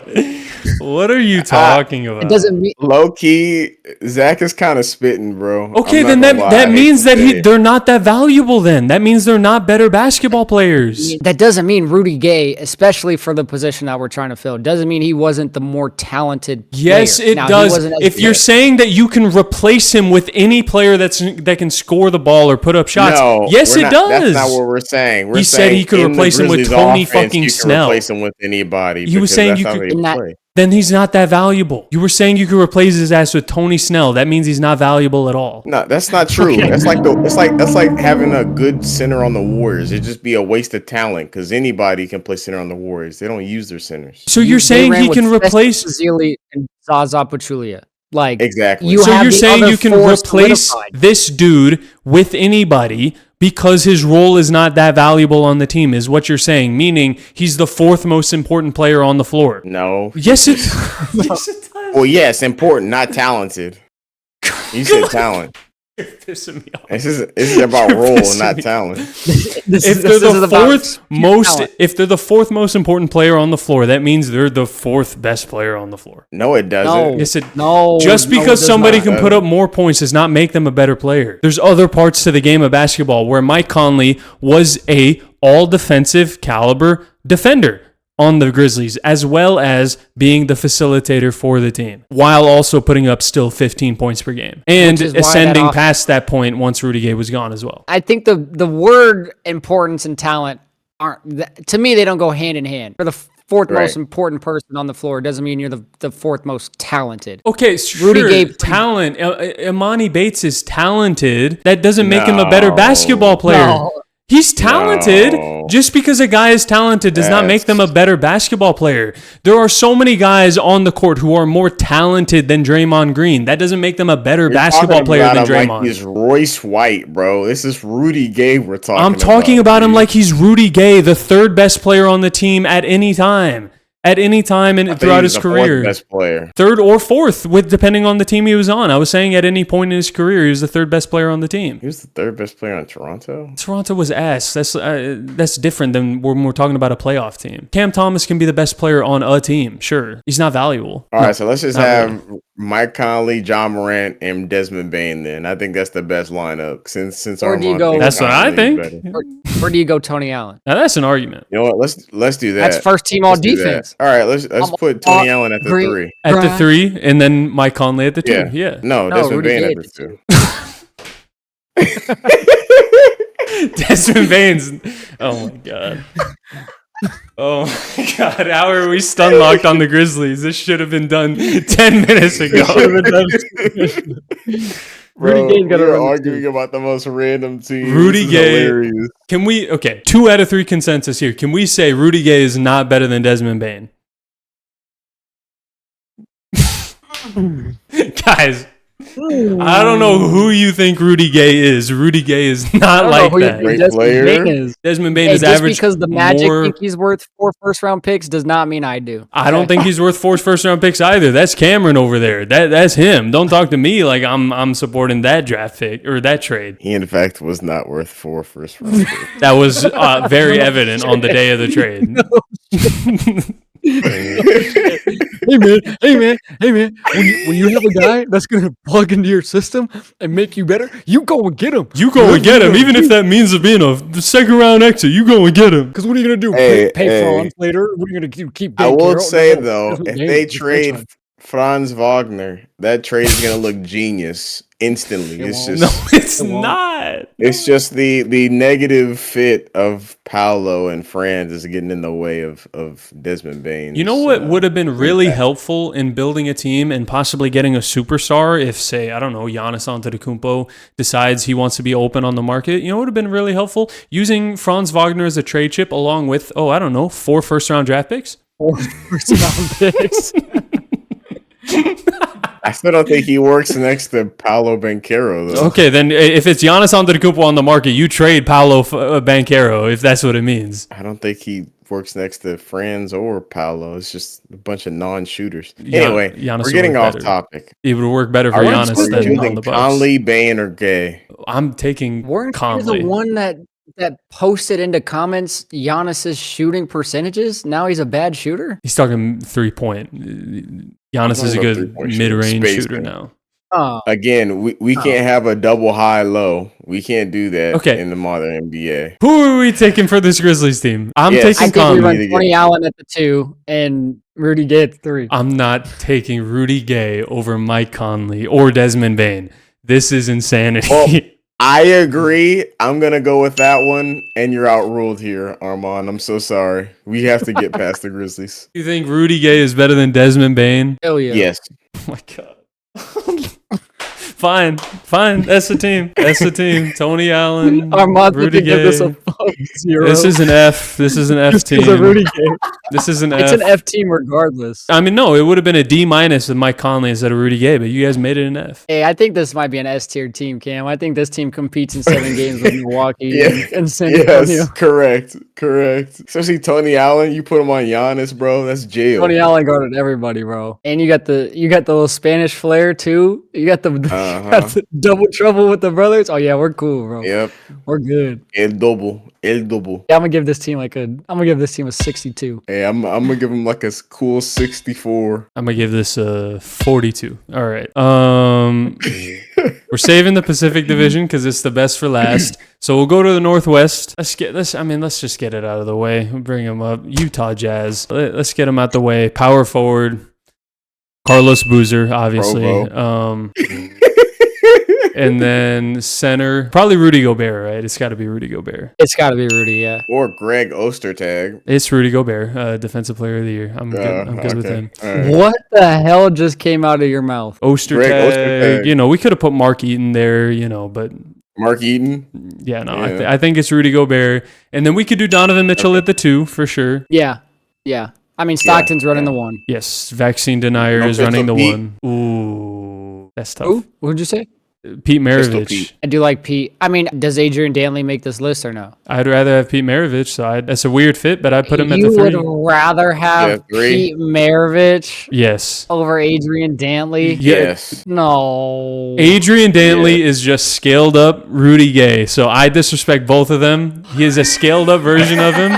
What are you talking about? It doesn't mean Low key, Zach is kind of spitting, bro. Okay, I'm then not gonna lie, I that hate means to that say it. they're not that valuable then. That means they're not better basketball players. that doesn't mean Rudy Gay, especially for the position that we're trying to fill, doesn't mean he wasn't the more talented Yes, player. it Now, he does. wasn't as If you're good. saying that you can replace him with any player that can score the ball or put up shots, No, yes, we're it not- does. That's not what we're saying. We're He said saying he could in the replace him with Grizzlies Tony offense, fucking you Snell. can replace him with anybody. You were because saying that's you how could- they In that- play. Then he's not that valuable. You were saying you could replace his ass with Tony Snell. That means he's not valuable at all. No, that's not true. That's like having a good center on the Warriors. It'd just be a waste of talent because anybody can play center on the Warriors. They don't use their centers. So you're They saying ran he with can Festus replace? Ezeli and Zaza Pachulia. Like Exactly. You So have you're the saying other you can four replace solidified. this dude with anybody because his role is not that valuable on the team, is what you're saying, meaning he's the fourth most important player on the floor. No. Yes, it, yes, it does. Well, yes, important, not talented. You said talent. You're pissing me off. This is about You're role, pissing not me talent. If they're the fourth most important player on the floor, that means they're the fourth best player on the floor. No, it doesn't. No. Yes, it. No, Just no, it because does somebody not. can put up more points does not make them a better player. There's other parts to the game of basketball where Mike Conley was a all defensive caliber defender on the Grizzlies, as well as being the facilitator for the team, while also putting up still 15 points per game and Which is why ascending that past that point once Rudy Gay was gone as well. I think the word importance and talent to me, they don't go hand in hand. You're the fourth Right. most important person on the floor doesn't mean you're the fourth most talented. Okay, Rudy sure, Gay- talent. Imani Bates is talented. That doesn't make him a better basketball player. No. He's talented. No. Just because a guy is talented does not make them a better basketball player. There are so many guys on the court who are more talented than Draymond Green. That doesn't make them a better You're basketball talking player about than him Draymond. Like he's Royce White, bro. This is Rudy Gay we're talking I'm talking about him dude. like he's Rudy Gay, the third best player on the team at any time. At any time I and think throughout he's his the fourth career. best player. Third or fourth, with depending on the team he was on. I was saying at any point in his career, he was the third best player on the team. He was the third best player on Toronto. Toronto was ass. That's different than when we're talking about a playoff team. Cam Thomas can be the best player on a team, sure. He's not valuable. All right, so let's just not have Mike Conley, John Morant, and Desmond Bain. Then I think that's the best lineup since Or do you Arman go- thinks That's what I Conley is think. better. Where do you go, Tony Allen? Now that's an argument. You know what? Let's do that. That's first team all Let's do that. defense. All right, let's I'm put all Tony Allen at the green. three. At the Bruh. 3, and then Mike Conley at the 2. Yeah. Yeah. No, No, Desmond Rudy Bain Gay at the at two. Desmond Baines. Oh my god. Oh my god. How are we stun locked on the Grizzlies? This should have been done 10 minutes ago. Bro, Rudy Gay's gotta we are run the arguing about the most random team. Rudy This is Gay- hilarious. Can we, okay, 2 out of 3 consensus here. Can we say Rudy Gay is not better than Desmond Bain? Guys, I don't know who you think Rudy Gay is. Rudy Gay is not like that. Great Desmond player. Bain is. Desmond Bain Hey, is just average because the Magic more. think he's worth 4 first-round picks does not mean I do. I don't think he's worth 4 first-round picks either. That's Cameron over there. That's him. Don't talk to me like I'm supporting that draft pick or that trade. He in fact was not worth 4 first round picks. That was very evident on the day of the trade. Hey man. When you have a guy that's gonna plug into your system and make you better, you go and get him. You go and get him, even if that means being a second round exit. You go and get him. Because what are you gonna do? Hey, pay Franz later? What are you gonna do? Keep? I will Banchero? say No, though, that's what if Dame they is. trade Franz Wagner, that trade is gonna look genius instantly. It It's won't. just No, it's It won't. not. it's just the negative fit of Paolo and Franz is getting in the way of Desmond Bain. You know what would have been really helpful in building a team and possibly getting a superstar if, say, I don't know, Giannis Antetokounmpo decides he wants to be open on the market? You know what would have been really helpful? Using Franz Wagner as a trade chip along with, 4 first-round draft picks? 4 first-round picks. I still don't think he works next to Paolo Banchero though. Okay, then if it's Giannis Antetokounmpo on the market, you trade Paolo Banchero if that's what it means. I don't think he works next to Franz or Paolo. It's just a bunch of non-shooters. Gian- Anyway, Giannis we're getting would work off better. topic. It would work better for Are we Giannis still than on choosing the Bucks. Conley, Bain, or Gay? I'm taking Weren't you Conley. the one that posted into comments Giannis's shooting percentages? Now he's a bad shooter. He's talking 3-point. Giannis is a about good three-point shooting. mid-range Space shooter man. now. Oh, Again, we can't have a double high low. We can't do that Okay. in the modern NBA. Who are we taking for this Grizzlies team? I'm Yes. I taking think we Conley. run Tony Allen at the 2 and Rudy Gay at the 3. I'm not taking Rudy Gay over Mike Conley or Desmond Bain. This is insanity. Well, I agree. I'm gonna go with that one, and you're outruled here, Arman. I'm so sorry. We have to get past the Grizzlies. You think Rudy Gay is better than Desmond Bain? Hell yeah. Yes. Oh my god. Fine. That's the team. Tony Allen, Armand Rudy to give this a Gay. fuck 0. This is an F. This is an F Just 'cause of team. Rudy Gay. This is an It's F. an F team regardless. I mean, no, it would have been a D- with Mike Conley instead of Rudy Gay, but you guys made it an F. Hey, I think this might be an S tier team, Cam. I think this team competes in 7 games with Milwaukee Yeah. and San Antonio. Yes. Correct. Especially Tony Allen. You put him on Giannis, bro. That's jail. Tony Allen guarded everybody, bro. And you got the little Spanish flair too. You got the, got the double trouble with the brothers. Oh yeah, we're cool, bro. Yep. We're good. El double. Yeah, I'm gonna give this team a 62. Hey, I'm gonna give him like a cool 64. I'm gonna give this a 42. All right. We're saving the Pacific Division because it's the best for last. So we'll go to the Northwest. Let's just get it out of the way. We'll bring them up. Utah Jazz. Let's get them out the way. Power forward. Carlos Boozer, obviously. And then center, probably Rudy Gobert, right? It's got to be Rudy Gobert. It's got to be Rudy, yeah. Or Greg Ostertag. It's Rudy Gobert, Defensive Player of the Year. I'm good with him. All right. What the hell just came out of your mouth? Ostertag. Ostertag. We could have put Mark Eaton there, but Mark Eaton. yeah, no, Yeah. I think it's Rudy Gobert. And then we could do Donovan Mitchell at the 2 for sure. Yeah. I mean, Stockton's running the 1. Yes, vaccine denier is Pistol running the Pete. 1. Ooh, that's tough. Who? What'd you say? Pete Pistol Maravich. Pete. I do like Pete. I mean, does Adrian Danley make this list or no? I'd rather have Pete Maravich, so that's a weird fit, but I'd put him at the You 3. would rather have Yeah, 3. Pete Maravich Yes. over Adrian Danley? Yes. No. Adrian Dantley is just scaled up Rudy Gay, so I disrespect both of them. He is a scaled up version of him,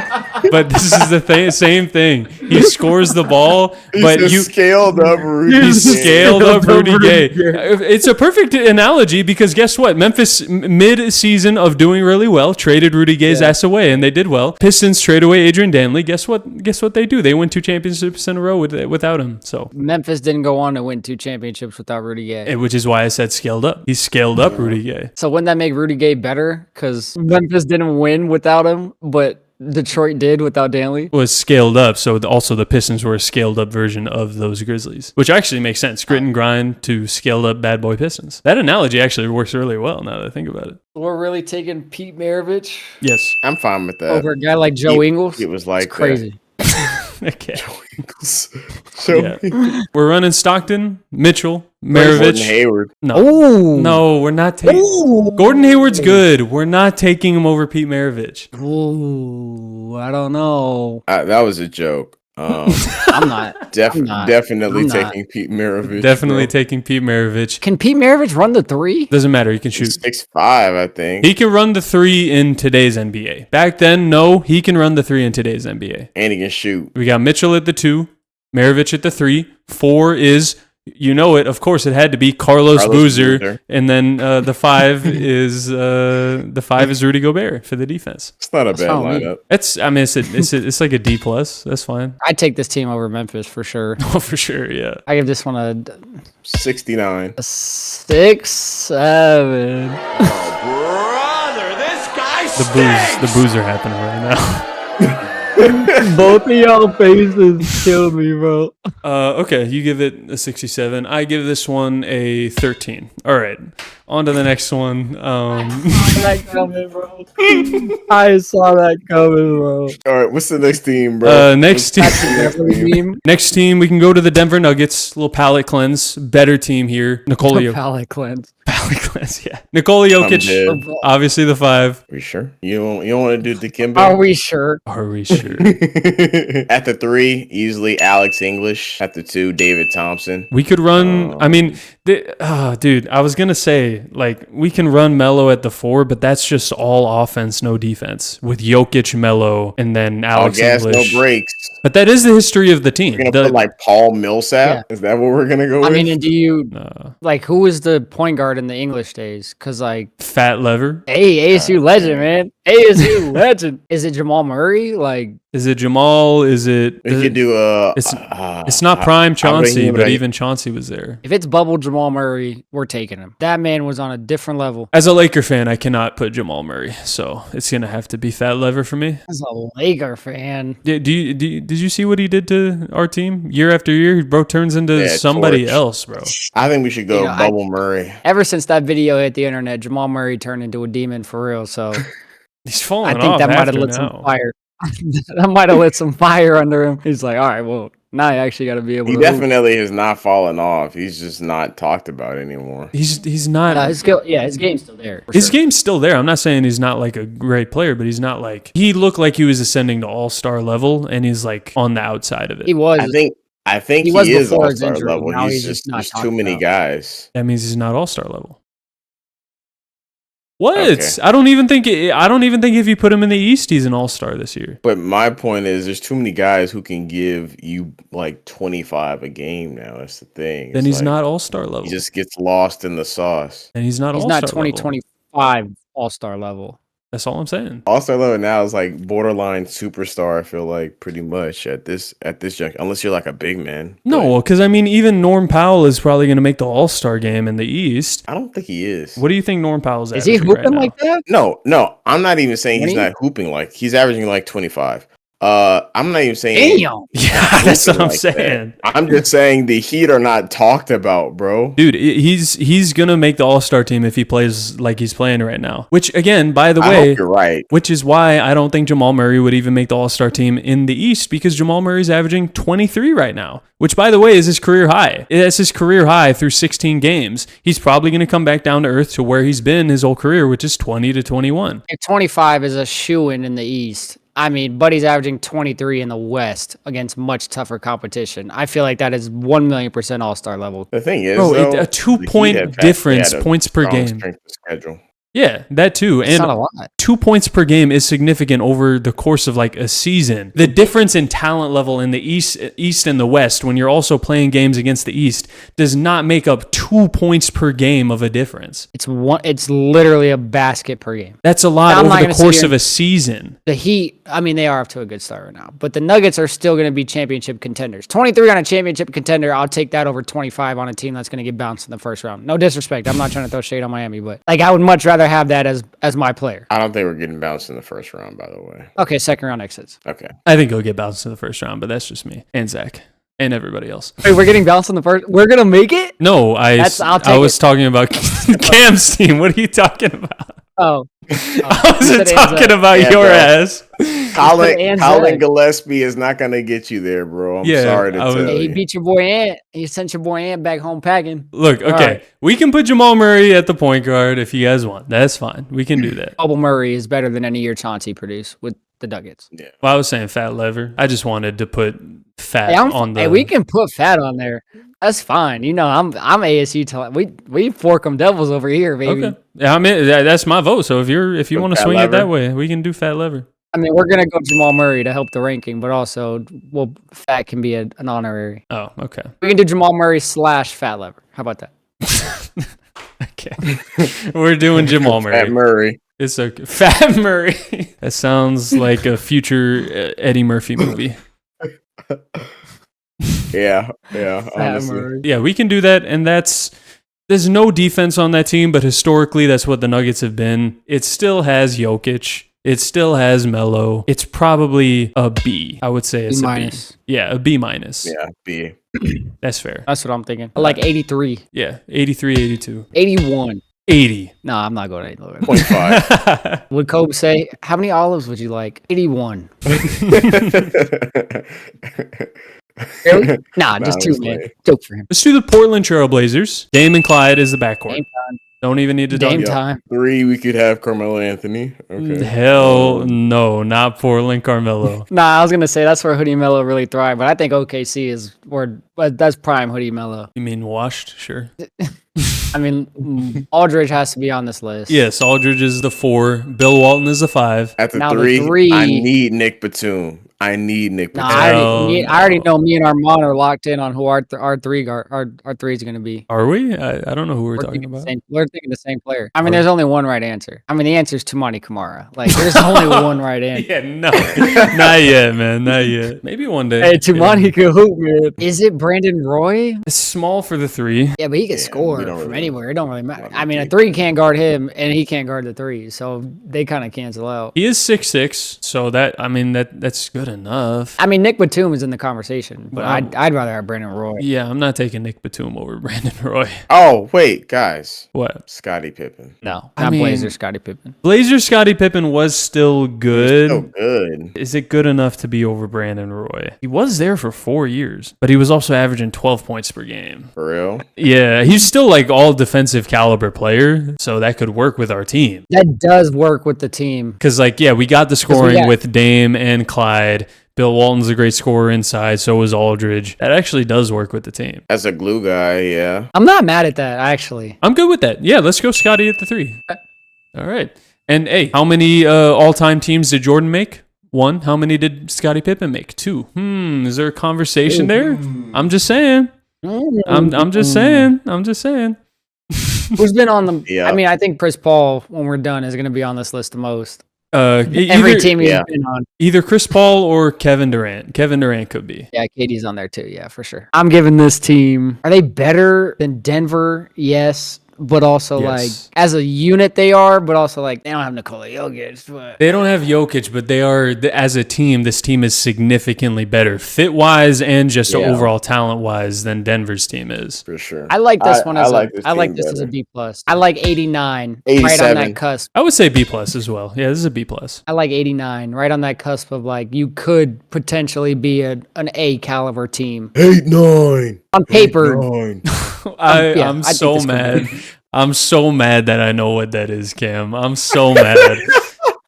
but this is the same thing. He scores the ball, but He's scaled up Rudy. He's Gay. scaled up Rudy Gay. Gay. It's a perfect analogy because guess what? Memphis, mid-season of doing really well, traded Rudy Gay's ass away, and they did well. Pistons trade away Adrian Dantley. Guess what they do? They win 2 championships in a row without him. So, Memphis didn't go on to win 2 championships without Rudy Gay. which is why I said scaled up. He's scaled up Rudy Gay. So wouldn't that make Rudy Gay better? Because Memphis didn't win without him, but Detroit did without Danley. Was scaled up, so also the Pistons were a scaled up version of those Grizzlies, which actually makes sense. Grit and grind to scaled up bad boy Pistons. That analogy actually works really well now that I think about it. We're really taking Pete Maravich Yes. I'm fine with that. over a guy like Joe Ingles. It was like It's crazy. Okay. So Yeah. We're running Stockton, Mitchell, Gordon Maravich. Hayward. No, we're not taking. Gordon Hayward's good. We're not taking him over Pete Maravich. Ooh, I don't know. That was a joke. I'm not. Definitely I'm not. taking Pete Maravich. Definitely bro. taking Pete Maravich. Can Pete Maravich run the 3? Doesn't matter. He can shoot. 6'5", I think. He can run the 3 in today's NBA. Back then, no, he can run the 3 in today's NBA. And he can shoot. We got Mitchell at the 2. Maravich at the 3. 4 is, you know it, of course, it had to be Carlos Boozer. And then the 5 is Rudy Gobert for the defense. It's not a bad lineup. It's like a D+. That's fine. I'd take this team over Memphis for sure. Oh, for sure, yeah. I give this one a 69. 6, 7. Brother, this guy stinks. The booze are happening right now. Both of y'all faces killed me, bro. Okay, you give it a 67. I give this one a 13. All right, on to the next one. That coming, bro. I saw that coming, bro. All right, what's the next team, bro? Next team, we can go to the Denver Nuggets. Little palate cleanse. Better team here. Nikola Palate cleanse. Palate cleanse, yeah. Nikola Jokic, obviously the 5. Are you sure? You don't want to do Dikembe? Are we sure? Are we sure? At the 3, easily Alex English. At the 2, David Thompson. We could run. Dude, I was gonna say like we can run Melo at the 4, but that's just all offense, no defense. With Jokic, Melo, and then Alex all gas, English. no breaks. But that is the history of the team. We're gonna put like Paul Millsap. Yeah. Is that what we're gonna go with? I mean, and do you like who was the point guard in the English days? Because like Fat Lever. Hey, ASU legend, man. ASU legend. Is it Jamal Murray? Like, is it Jamal? Is it? We could do It's not prime Chauncey, but even Chauncey was there. If it's bubble Jamal Murray, we're taking him. That man was on a different level. As a Laker fan, I cannot put Jamal Murray, so it's gonna have to be Fat Lever for me. As a Laker fan, did you see what he did to our team year after year? Bro turns into somebody else, bro. I think we should go bubble Murray. Ever since that video hit the internet, Jamal Murray turned into a demon for real. So he's falling off. I think that might have lit some fire. That might have lit some fire under him. He's like, all right, well, now I actually got to be able to. He definitely has not fallen off. He's just not talked about anymore. He's not. His game's still there. His game's still there. I'm not saying he's not like a great player, but he's not like he looked like he was ascending to all-star level, and he's like on the outside of it. He was. I think he is all-star level. Now He's just there's too many guys. That means he's not all-star level. What? Okay. I don't even think if you put him in the East, he's an all-star this year. But my point is, there's too many guys who can give you like 25 a game now. That's the thing. Then he's not all-star level. He just gets lost in the sauce. And he's not 2025 all-star level. That's all I'm saying. All-star level now is like borderline superstar. I feel like pretty much at this junction, unless you're like a big man. No, because I mean, even Norm Powell is probably going to make the All-Star game in the East. I don't think he is. What do you think Norm Powell's is he hooping like that? No. I'm not even saying he's not hooping like he's averaging like 25. I'm not even saying. Damn. Yeah, that's what I'm saying. I'm just saying the Heat are not talked about, bro. Dude, he's gonna make the All-Star team if he plays like he's playing right now. Which, again, by the way, I hope you're right. Which is why I don't think Jamal Murray would even make the All-Star team in the East, because Jamal Murray's averaging 23 right now. Which, by the way, is his career high. That's his career high through 16 games. He's probably gonna come back down to earth to where he's been his whole career, which is 20 to 21. If 25 is a shoo-in in the East. I mean, Buddy's averaging 23 in the West against much tougher competition. I feel like that is 1,000,000% all-star level. The thing is, bro, a 2-point difference, points per game. Schedule. Yeah, that too. And not a lot. 2 points per game is significant over the course of like a season. The difference in talent level in the East and the West, when you're also playing games against the East, does not make up 2 points per game of a difference. It's literally a basket per game. That's a lot over the course of a season. The Heat, I mean, they are off to a good start right now, but the Nuggets are still going to be championship contenders. 23 on a championship contender, I'll take that over 25 on a team that's going to get bounced in the first round. No disrespect. I'm not trying to throw shade on Miami, but like I would much rather have that as my player. I don't think we're getting bounced in the first round, by the way. Okay, second round exits. Okay. I think he'll get bounced in the first round, but that's just me and Zach and everybody else. Wait, we're getting bounced in the first. We're gonna make it? No, I was talking about Cam's team. What are you talking about? Oh. I wasn't talking about your ass. Colin Gillespie is not going to get you there, bro. I'm sorry to tell you. He beat your boy Ant. He sent your boy Ant back home packing. Look, okay. We can put Jamal Murray at the point guard if you guys want. That's fine. We can do that. Bubble Murray is better than any year Chauncey produced with the Nuggets. Yeah. Well, I was saying Fat Lever. I just wanted to put Fat on the... Hey, we can put Fat on there. That's fine. You know, I'm ASU talent. We fork 'em devils over here, baby. Okay. Yeah, I mean that's my vote. So if you want to swing it that way, we can do Fat Lever. I mean, we're gonna go Jamal Murray to help the ranking, but also, Fat can be an honorary. Oh, okay. We can do Jamal Murray / Fat Lever. How about that? Okay. We're doing Jamal Murray. Fat Murray. It's okay. Fat Murray. That sounds like a future Eddie Murphy movie. Yeah, honestly. Yeah, we can do that, and there's no defense on that team, but historically, that's what the Nuggets have been. It still has Jokic. It still has Melo. It's probably a B. I would say it's B-. a B. Yeah, a B-. Yeah, B. That's fair. That's what I'm thinking. I like 83. Yeah, 83, 82. 81. 80. No, I'm not going to 80. 0.5. Would Kobe say, how many olives would you like? 81. Really? Nah, just two, man. Joke for him. Let's do the Portland Trailblazers. Dame and Clyde is the backcourt. Game time. Don't even need to talk. Game time. 3, we could have Carmelo Anthony. Okay. Hell no, not Portland Carmelo. Nah, I was going to say that's where Hoodie Melo really thrive, but I think OKC is where that's prime Hoodie Melo. You mean washed? Sure. I mean, Aldridge has to be on this list. Yes, Aldridge is the 4. Bill Walton is the 5. At the Now the 3, three- I need Nick Batum. I need Nick Nah, Batum. I already know me and Arman are locked in on who our three is going to be. Are we? I don't know who we're talking thinking about. We're thinking the same player. I mean, there's only one right answer. I mean, the answer is Tumani Kamara. Like, there's only one right answer. Yeah, no. Not yet, man. Not yet. Maybe one day. Hey, Tumani can hoop, man. Is it Brandon Roy? It's small for the 3. Yeah, but he can score we don't from really- anywhere. It don't really matter. I mean, a 3 can't guard him, and he can't guard the 3, so they kind of cancel out. He is 6'6", so that's good enough. I mean, Nick Batum is in the conversation, but I'd rather have Brandon Roy. Yeah, I'm not taking Nick Batum over Brandon Roy. Oh, wait, guys. What? Scottie Pippen. No, I not mean- Blazers, Scottie Pippen. Blazers Scottie Pippen was still good. So good. Is it good enough to be over Brandon Roy? He was there for 4 years, but he was also averaging 12 points per game. For real? Yeah, he's still like all defensive caliber player, so that could work with our team. That does work with the team. Because, like, yeah, we got the scoring got- with Dame and Clyde. Bill Walton's a great scorer inside, so is Aldridge. That actually does work with the team. As a glue guy, yeah. I'm not mad at that, actually. I'm good with that. Yeah, let's go Scotty at the 3. All right. And, hey, how many all-time teams did Jordan make? 1. How many did Scottie Pippen make? 2. Is there a conversation there? I'm just saying. I'm just saying. I'm just saying. Who's been on the? Yeah. I mean, I think Chris Paul, when we're done, is going to be on this list the most. Every Either, team he's yeah. been on. either Chris Paul or Kevin Durant. Kevin Durant could be. Yeah, KD's on there too. Yeah, for sure. I'm giving this team. Are they better than Denver? Yes. But also, Yes. like, as a unit, they are. But also, like, they don't have Nikola Jokic. But They don't have Jokic, but they are, as a team, this team is significantly better fit-wise and just Yeah. overall talent-wise than Denver's team is. For sure. I like this one as I like this as a team B plus. I like 89, right on 87. that cusp. I would say B+ as well. Yeah, this is a B+. I like 89, right on that cusp of like you could potentially be an A caliber team 8-9. on paper. 9. yeah, I'm I think so this could mad. I'm so mad that I know what that is, Cam. I'm so mad.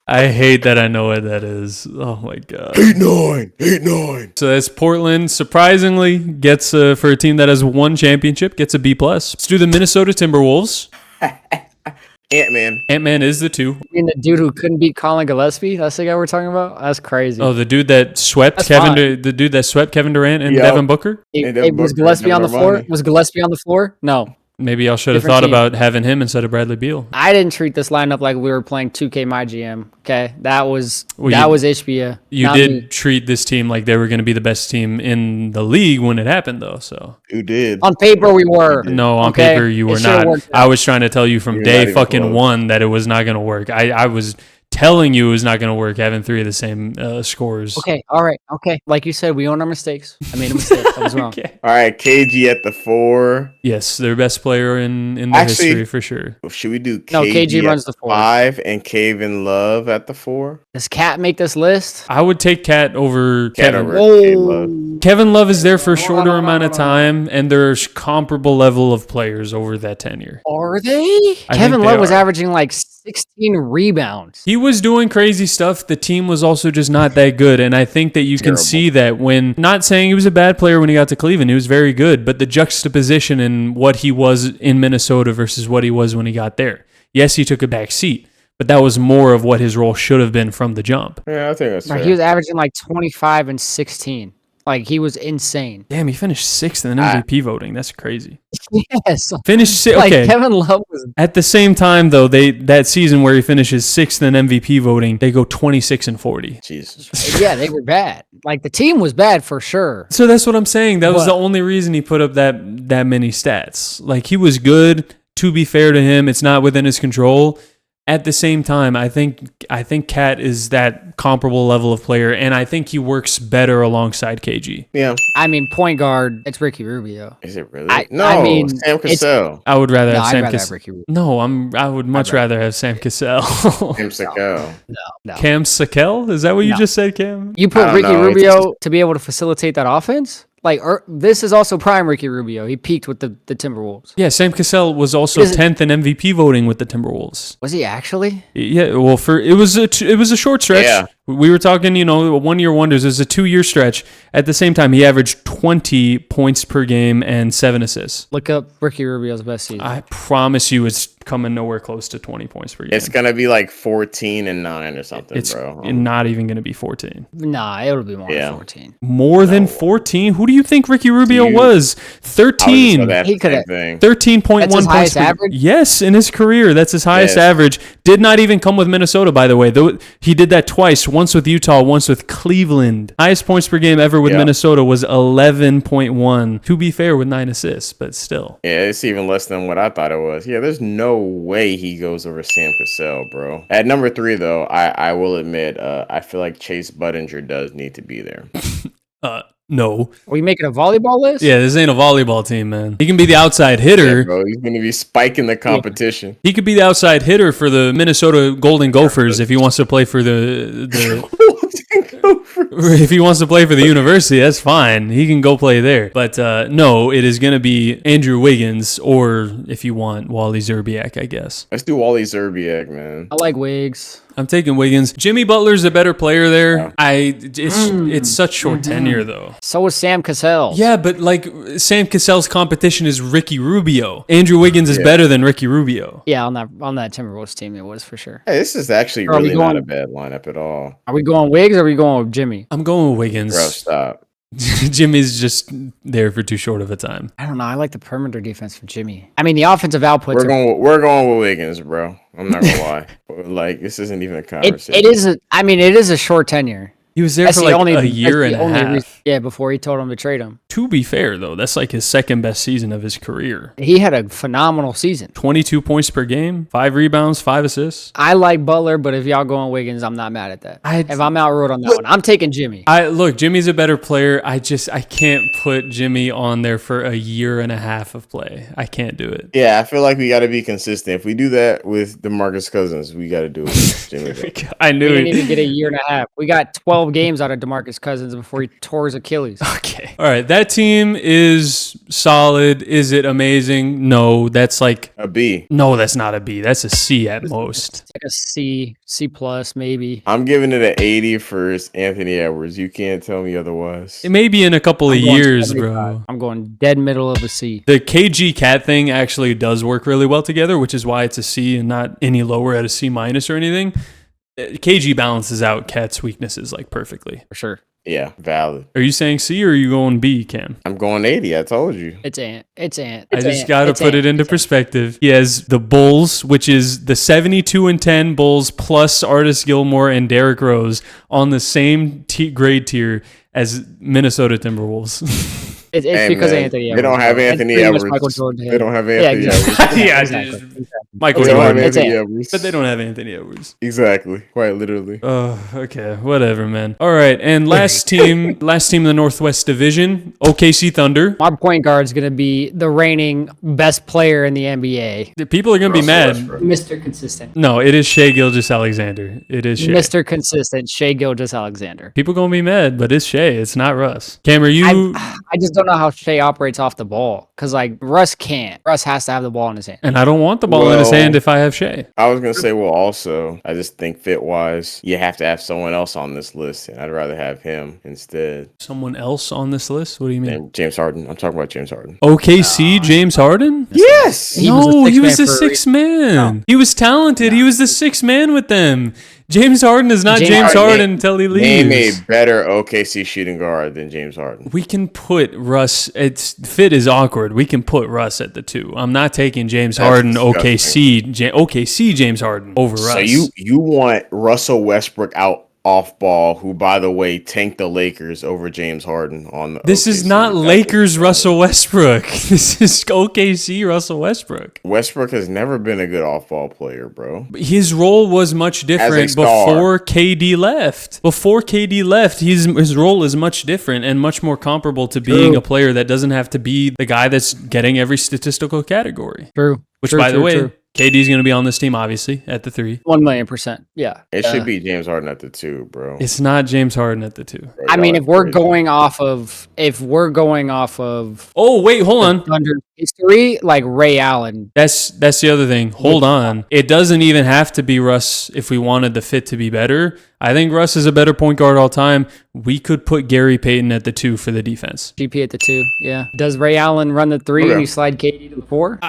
I hate that I know what that is. Oh my god. 8-9. 8-9. So that's Portland. Surprisingly, gets for a team that has 1 championship, gets a B+. Let's do the Minnesota Timberwolves. Ant-Man. Ant-Man is the 2. I mean, the dude who couldn't beat Colin Gillespie, that's the guy we're talking about? That's crazy. Oh, the dude that swept That's Kevin. fine. The dude that swept Kevin Durant and Yeah. Devin Booker. Hey, and hey, Devin was Booker, Gillespie on the Devin floor? Armani. Was Gillespie on the floor? No. Maybe I should have Different thought team. about having him instead of Bradley Beal. I didn't treat this lineup like we were playing 2K My GM. Okay, that was Well, that you- was HBA. You not did me. treat this team like they were going to be the best team in the league when it happened, though. So Who did? On paper, we were. no, on Okay? paper you It were should've not. worked I was trying to tell you from You're day not even fucking close. 1 that it was not going to work. I was telling you it was not going to work having 3 of the same scores. Okay, all right, okay. Like you said, we own our mistakes. I made a mistake. I was wrong. Okay. All right, KG at the 4. Yes, their best player in their Actually- history for sure. Should we do No, KG at runs the 4. 5 and Kevin Love at the 4? Does Cat make this list? I would take Cat over Cat Kevin. over K-Love. Kevin Love is there for a shorter amount of time, and there's comparable level of players over that tenure. Are they? I Kevin think they Love was are. averaging like 16 rebounds. He was doing crazy stuff. The team was also just not that good. And I think that you can Terrible. see that when, not saying he was a bad player when he got to Cleveland, he was very good, but the juxtaposition in what he was in Minnesota versus what he was when he got there. Yes, he took a back seat, but that was more of what his role should have been from the jump. Yeah, I think that's fair. He was averaging like 25 and 16. Like, he was insane. Damn, he finished 6th in MVP voting. That's crazy. Yes. Finished 6th. Like, Okay. Kevin Love was... At the same time, though, that season where he finishes 6th in MVP voting, they go 26 and 40. Jesus. Yeah, they were bad. Like, the team was bad for sure. So that's what I'm saying. That was the only reason he put up that many stats. Like, he was good. To be fair to him, it's not within his control. At the same time, I think Cat is that comparable level of player, and I think he works better alongside KG. Yeah. I mean, point guard, it's Ricky Rubio. Is it really? I mean, Sam Cassell. I would rather have I'd Sam rather have Cassell. Ricky Rubio. No, I would much rather have Sam Cassell. Sam Cassell. No. Cam Sakel? Is that what you just said, Cam? You I put don't Ricky know, it's Rubio to be able to facilitate that offense? Like, this is also prime Ricky Rubio. He peaked with the Timberwolves. Yeah, Sam Cassell was also 10th in MVP voting with the Timberwolves. Was he actually? Yeah, well, it was a short stretch. Yeah. We were talking, 1-year wonders. It was a 2-year stretch. At the same time, he averaged 20 points per game and 7 assists. Look up Ricky Rubio's best season. I promise you, it's coming nowhere close to 20 points per game. It's gonna be like 14 and 9 or something, It's bro. not even going to be 14. Nah, it'll be more than 14. More than 14? Who do you think Ricky Rubio was? 13. He could have. 13.1 That's his points highest per average? Yes, in his career. That's his highest Yes. average. Did not even come with Minnesota, by the way. Though he did that twice, once with Utah, once with Cleveland. Highest points per game ever with Minnesota was 11.1. To be fair, with 9 assists, but still. Yeah, it's even less than what I thought it was. Yeah, there's no way he goes over Sam Cassell, bro. At number 3, though, I will admit, I feel like Chase Budinger does need to be there. No. Are we making a volleyball list? Yeah, this ain't a volleyball team, man. He can be the outside hitter. Yeah, bro, he's going to be spiking the competition. He could be the outside hitter for the Minnesota Golden Gophers if he wants to play for the if he wants to play for the university, that's fine. He can go play there. But no, it is going to be Andrew Wiggins, or if you want, Wally Zerbiak, I guess. Let's do Wally Zerbiak, man. I like Wiggs. I'm taking Wiggins. Jimmy Butler's a better player there. It's such short tenure, though. So was Sam Cassell. Yeah, but like Sam Cassell's competition is Ricky Rubio. Andrew Wiggins is better than Ricky Rubio. Yeah, on that Timberwolves team, it was for sure. Hey, this is actually Are we really not going- a bad lineup at all. Are we going Wiggs or are we going with Jimmy? I'm going with Wiggins. Bro, stop. Jimmy's just there for too short of a time. I don't know. I like the perimeter defense for Jimmy. I mean, the offensive outputs. We're going with Wiggins, bro. I'm not gonna lie. Like, this isn't even a conversation. It is a short tenure. He was there That's for the like only- a year that's and the a only half. Yeah, before he told him to trade him. To be fair, though, that's like his second best season of his career. He had a phenomenal season. 22 points per game, 5 rebounds, 5 assists. I like Butler, but if y'all going Wiggins, I'm not mad at that. If I'm outruled on that one, I'm taking Jimmy. Look, Jimmy's a better player. I can't put Jimmy on there for a year and a half of play. I can't do it. Yeah, I feel like we got to be consistent. If we do that with DeMarcus Cousins, we got to do it with Jimmy. I We knew didn't it. even get a year and a half. We got 12 games out of DeMarcus Cousins before he tore his Achilles. Okay. All right. That team is solid. Is it amazing? No, that's like A B. no, that's not a B. That's a C at most. It's like a C plus maybe. I'm giving it an 80 for Anthony Edwards. You can't tell me otherwise. It may be in a couple of I'm going years, 75. bro. I'm going dead middle of a C. The KG Cat thing actually does work really well together, which is why it's a C and not any lower at a C minus or anything. KG balances out Cat's weaknesses like perfectly. For sure. Yeah, valid. Are you saying C or are you going B, Cam? I'm going 80. I told you. It's Ant. I just got to put it into perspective. He has the Bulls, which is the 72-10 Bulls plus Artis Gilmore and Derrick Rose on the same grade tier as Minnesota Timberwolves. It's Hey, because man, of Anthony Edwards. They don't have It's Anthony pretty much Edwards. Michael Jordan. They don't have Yeah, Anthony exactly. Edwards. Yeah, exactly. Michael They don't have Jordan. It's Anthony Ant. Edwards. But they don't have Anthony Edwards. Exactly. Quite literally. Oh, okay. Whatever, man. All right. And last team in the Northwest Division, OKC Thunder. My point guard is going to be the reigning best player in the NBA. The people are going to be Russell mad. Westbrook. Mr. Consistent. No, it is Shai Gilgeous-Alexander. It is Shai. Mr. Consistent, Shai Gilgeous-Alexander. People going to be mad, but it's Shai. It's not Russ. Cam, are you... I just don't know how Shea operates off the ball because like Russ can't. Russ has to have the ball in his hand. And I don't want the ball in his hand if I have Shea. I was gonna say, well, also, I just think fit-wise, you have to have someone else on this list, and I'd rather have him instead. Someone else on this list? What do you mean? And James Harden. I'm talking about James Harden. OKC James Harden? Yes. He was the sixth man. No. He was talented. No. He was the sixth man with them. James Harden is not James Harden until he leaves. Name a better OKC shooting guard than James Harden. We can put Russ. Fit is awkward. We can put Russ at the 2. I'm not taking James Harden, OKC James Harden over Russ. So you want Russell Westbrook out off ball, who by the way tanked the Lakers over James Harden on the This is not Lakers Russell Westbrook. This is OKC Russell Westbrook. Westbrook has never been a good off ball player, bro. His role was much different before KD left. Before KD left, his role is much different and much more comparable to being a player that doesn't have to be the guy that's getting every statistical category. True. Which, by the way, KD's going to be on this team, obviously, at the 3. 1,000,000%. Yeah. It should be James Harden at the 2, bro. It's not James Harden at the 2. Bro, I mean, if we're going off of oh, wait, hold on. Thunder history, like Ray Allen. That's the other thing. Hold on. It doesn't even have to be Russ if we wanted the fit to be better. I think Russ is a better point guard all time. We could put Gary Payton at the 2 for the defense. GP at the 2, yeah. Does Ray Allen run the 3 and you slide KD to the 4?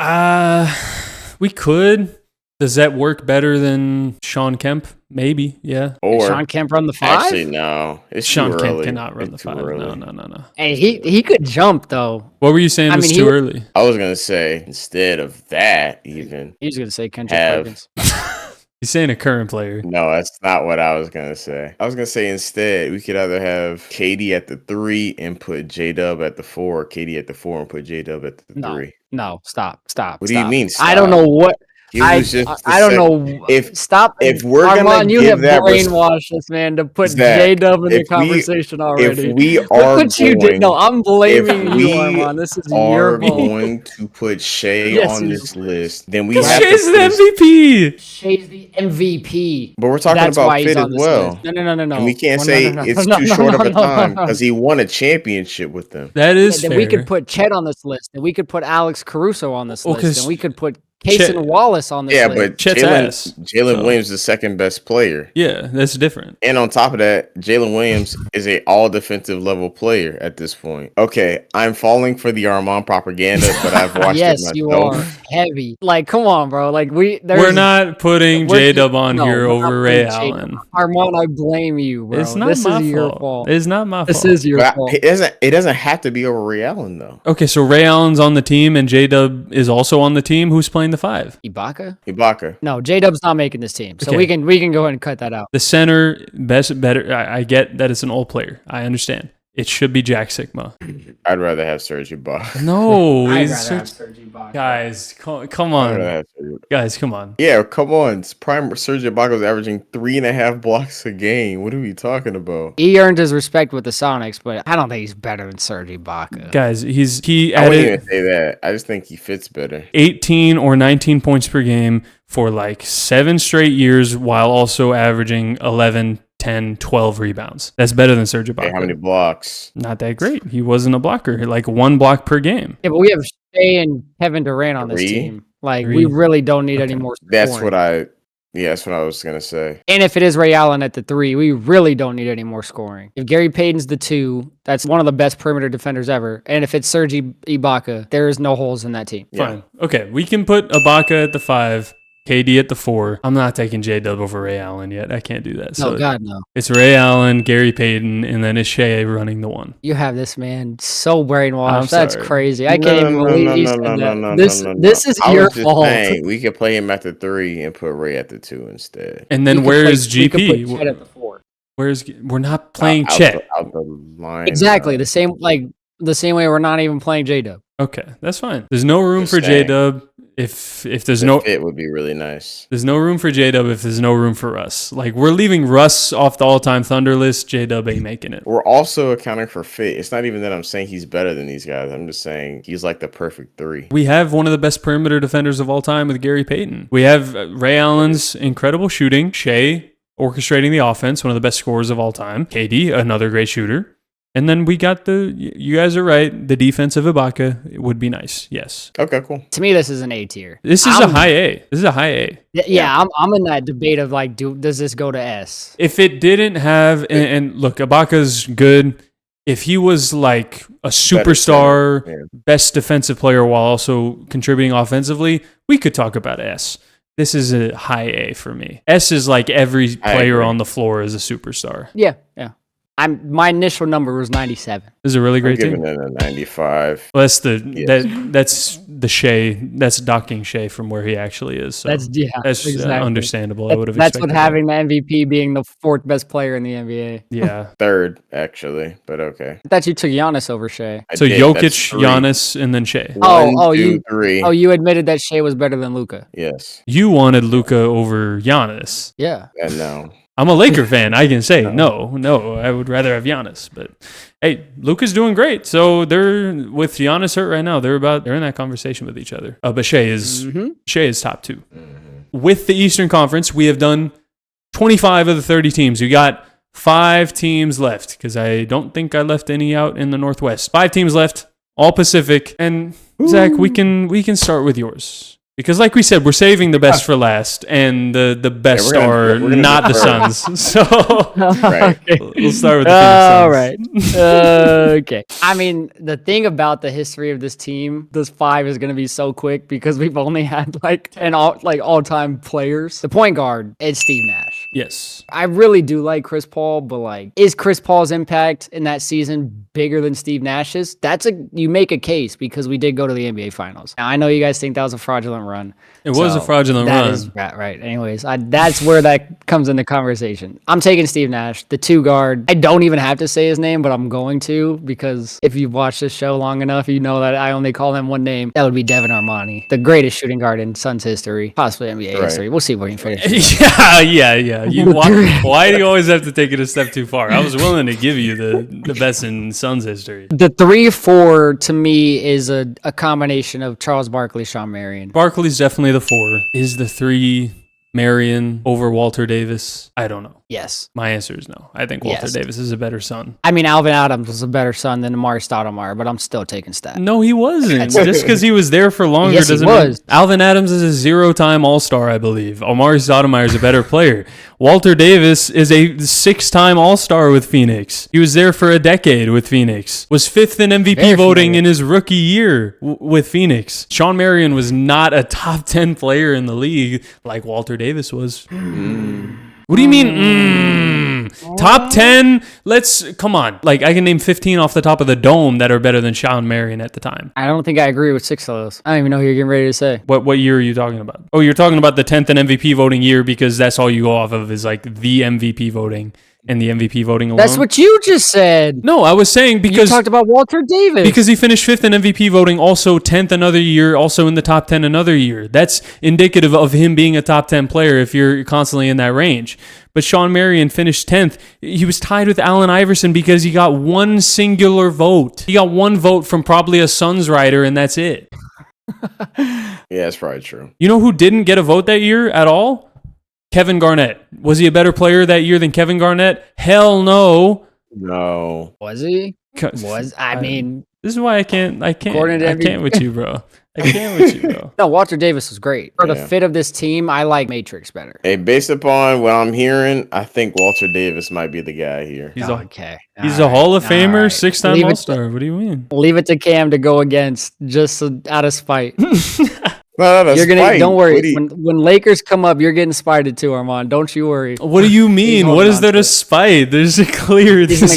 We could. Does that work better than Sean Kemp? Maybe, yeah. Or Sean Kemp run the 5? Actually, no. It's Sean too Kemp early. cannot run the 5. No. Hey, he could jump though. What were you saying was too early? I was gonna say instead of that, even he was gonna say Kendrick Perkins. He's saying a current player. No, that's not what I was gonna say. I was gonna say instead we could either have KD at the 3 and put J-Dub at the 4, or KD at the 4 and put J-Dub at the 3. No, stop. What do you mean? Stop? I don't know what. I don't know. If we're Arman, gonna you give have that brainwashed this man to put J-Dub in the conversation already. If we are I'm blaming you, Arman. This is your fault. going to put Shea on this list, then we have Shea's the MVP. Shea's the MVP. But we're talking about fit as well. No. And we can't say it's too short of a time because he won a championship with them. That is fair. Then we could put Chet on this list, and we could put Alex Caruso on this list, and we could put Cason Wallace on this list. But Jalen Williams is the second best player. Yeah, that's different. And on top of that, Jalen Williams is a all defensive level player at this point. Okay, I'm falling for the Arman propaganda, but I've watched it myself. Yes, you are heavy. Like, come on, bro. Like we're not putting J-Dub on here over Ray Allen. Arman, I blame you, bro. It's not this my is your fault. fault. It's not my fault. This is your fault. It doesn't have to be over Ray Allen though. Okay, so Ray Allen's on the team and J-Dub is also on the team. Who's playing the 5? Ibaka. No, J-Dub's not making this team. So we can go ahead and cut that out. The center, better. I get that it's an old player. I understand. It should be Jack Sigma. I'd rather have Serge Ibaka. No, I'd rather have Serge Ibaka. Guys, come on. Guys, come on. Yeah, come on. Prime Serge Ibaka was averaging 3.5 blocks a game. What are we talking about? He earned his respect with the Sonics, but I don't think he's better than Serge Ibaka. Guys, he I wouldn't even say that. I just think he fits better. 18 or 19 points per game for like 7 straight years while also averaging 11, 10, 12 rebounds. That's better than Serge Ibaka. How many blocks? Not that great. He wasn't a blocker. Like 1 block per game. Yeah, but we have Shea and Kevin Durant on this team. Like, we really don't need any more scoring. That's what I was going to say. And if it is Ray Allen at the 3, we really don't need any more scoring. If Gary Payton's the 2, that's one of the best perimeter defenders ever. And if it's Serge Ibaka, there is no holes in that team. Fine. Okay, we can put Ibaka at the 5. KD at the 4. I'm not taking J-Dub over Ray Allen yet. I can't do that. No, God, no. It's Ray Allen, Gary Payton, and then it's Shea running the 1. You have this man so brainwashed. I'm That's sorry. crazy. I can't even believe you said that. This is your fault. We could play him at the 3 and put Ray at the 2 instead. And then where is GP? We could put Chet at the 4. We're not playing Chet. Out the line, exactly. The same way we're not even playing J-Dub. Okay, that's fine. There's no room for J-Dub. If there's no fit would be really nice. There's no room for J-Dub if there's no room for Russ. Like, we're leaving Russ off the all-time Thunder list. J-Dub ain't making it. We're also accounting for fit. It's not even that I'm saying he's better than these guys. I'm just saying he's like the perfect 3. We have one of the best perimeter defenders of all time with Gary Payton. We have Ray Allen's incredible shooting. Shea orchestrating the offense, one of the best scorers of all time. KD, another great shooter. And then we got you guys are right, the defense of Ibaka would be nice. Yes. Okay, cool. To me, this is an A tier. This is a high A. This is a high A. Yeah, I'm in that debate of like, does this go to S? If it didn't have, and look, Ibaka's good. If he was like a superstar, best defensive player while also contributing offensively, we could talk about S. This is a high A for me. S is like every player on the floor is a superstar. Yeah. My initial number was 97. This is a really great team. Giving it a 95. Well, that's the Shea. That's docking Shea from where he actually is. So that's exactly. Understandable. I would have. That's what having the MVP being the fourth best player in the NBA. Yeah, third actually, but okay. I thought you took Giannis over Shea. So Jokic, Giannis, and then Shea. One, two, three. Oh, you admitted that Shea was better than Luka. Yes. You wanted Luka over Giannis. Yeah. And no. I'm a Laker fan. I can say no. I would rather have Giannis, but hey, Luka's doing great. So they're with Giannis hurt right now. They're in that conversation with each other. But Shea is top 2. With the Eastern Conference, we have done 25 of the 30 teams. We got 5 teams left because I don't think I left any out in the Northwest. 5 teams left, all Pacific. And Zach, we can start with yours. Because like we said, we're saving the best for last, and the best are not the Suns. So right. We'll start with the Phoenix Suns. All right. Okay. I mean, the thing about the history of this team, this 5 is going to be so quick because we've only had all-time players. The point guard is Steve Nash. Yes. I really do like Chris Paul, but is Chris Paul's impact in that season bigger than Steve Nash's? You make a case because we did go to the NBA Finals. Now, I know you guys think that was a fraudulent run. It was a fraudulent run. That is right. Anyways, that's where that comes into conversation. I'm taking Steve Nash, the 2 guard. I don't even have to say his name, but I'm going to because if you've watched this show long enough, you know that I only call him one name. That would be Devin Armani, the greatest shooting guard in Suns history, possibly NBA history. We'll see where he finishes. Yeah. Why do you always have to take it a step too far? I was willing to give you the best in Suns history. The 3-4 to me is a combination of Charles Barkley, Shawn Marion. Barkley's definitely the 4. Is the 3 Marion over Walter Davis? I don't know. Yes. My answer is no. I think Walter Davis is a better son. I mean, Alvin Adams was a better son than Amari Stoudemire, but I'm still taking stat. No, he wasn't. Just because he was there for longer doesn't mean... Alvin Adams is a 0-time All-Star, I believe. Amari Stoudemire is a better player. Walter Davis is a 6-time All-Star with Phoenix. He was there for a decade with Phoenix. Was 5th in MVP voting in his rookie year with Phoenix. Shawn Marion was not a top 10 player in the league like Walter Davis was. What do you mean? Top 10? Come on. I can name 15 off the top of the dome that are better than Shawn Marion at the time. I don't think I agree with 6 of those. I don't even know who you're getting ready to say. What year are you talking about? Oh, you're talking about the 10th in MVP voting year because that's all you go off of is the MVP voting. And the MVP voting alone? That's what you just said. No, I was saying because... You talked about Walter Davis. Because he finished 5th in MVP voting, also 10th another year, also in the top 10 another year. That's indicative of him being a top 10 player if you're constantly in that range. But Shawn Marion finished 10th. He was tied with Allen Iverson because he got one singular vote. He got one vote from probably a Suns writer, and that's it. Yeah, that's probably true. You know who didn't get a vote that year at all? Kevin Garnett. Was he a better player that year than Kevin Garnett? Hell no. No. Was he? I mean, this is why I can't with you, bro. I can't with you, bro. No, Walter Davis was great. For the fit of this team, I like Matrix better. Hey, based upon what I'm hearing, I think Walter Davis might be the guy here. He's a Hall of Famer, 6-time All-Star. What do you mean? Leave it to Cam to go against just out of spite. No, you're gonna. Don't worry. When Lakers come up, you're getting spited too, Arman. Don't you worry. What do you mean? What is there to spite? There's a clear. He's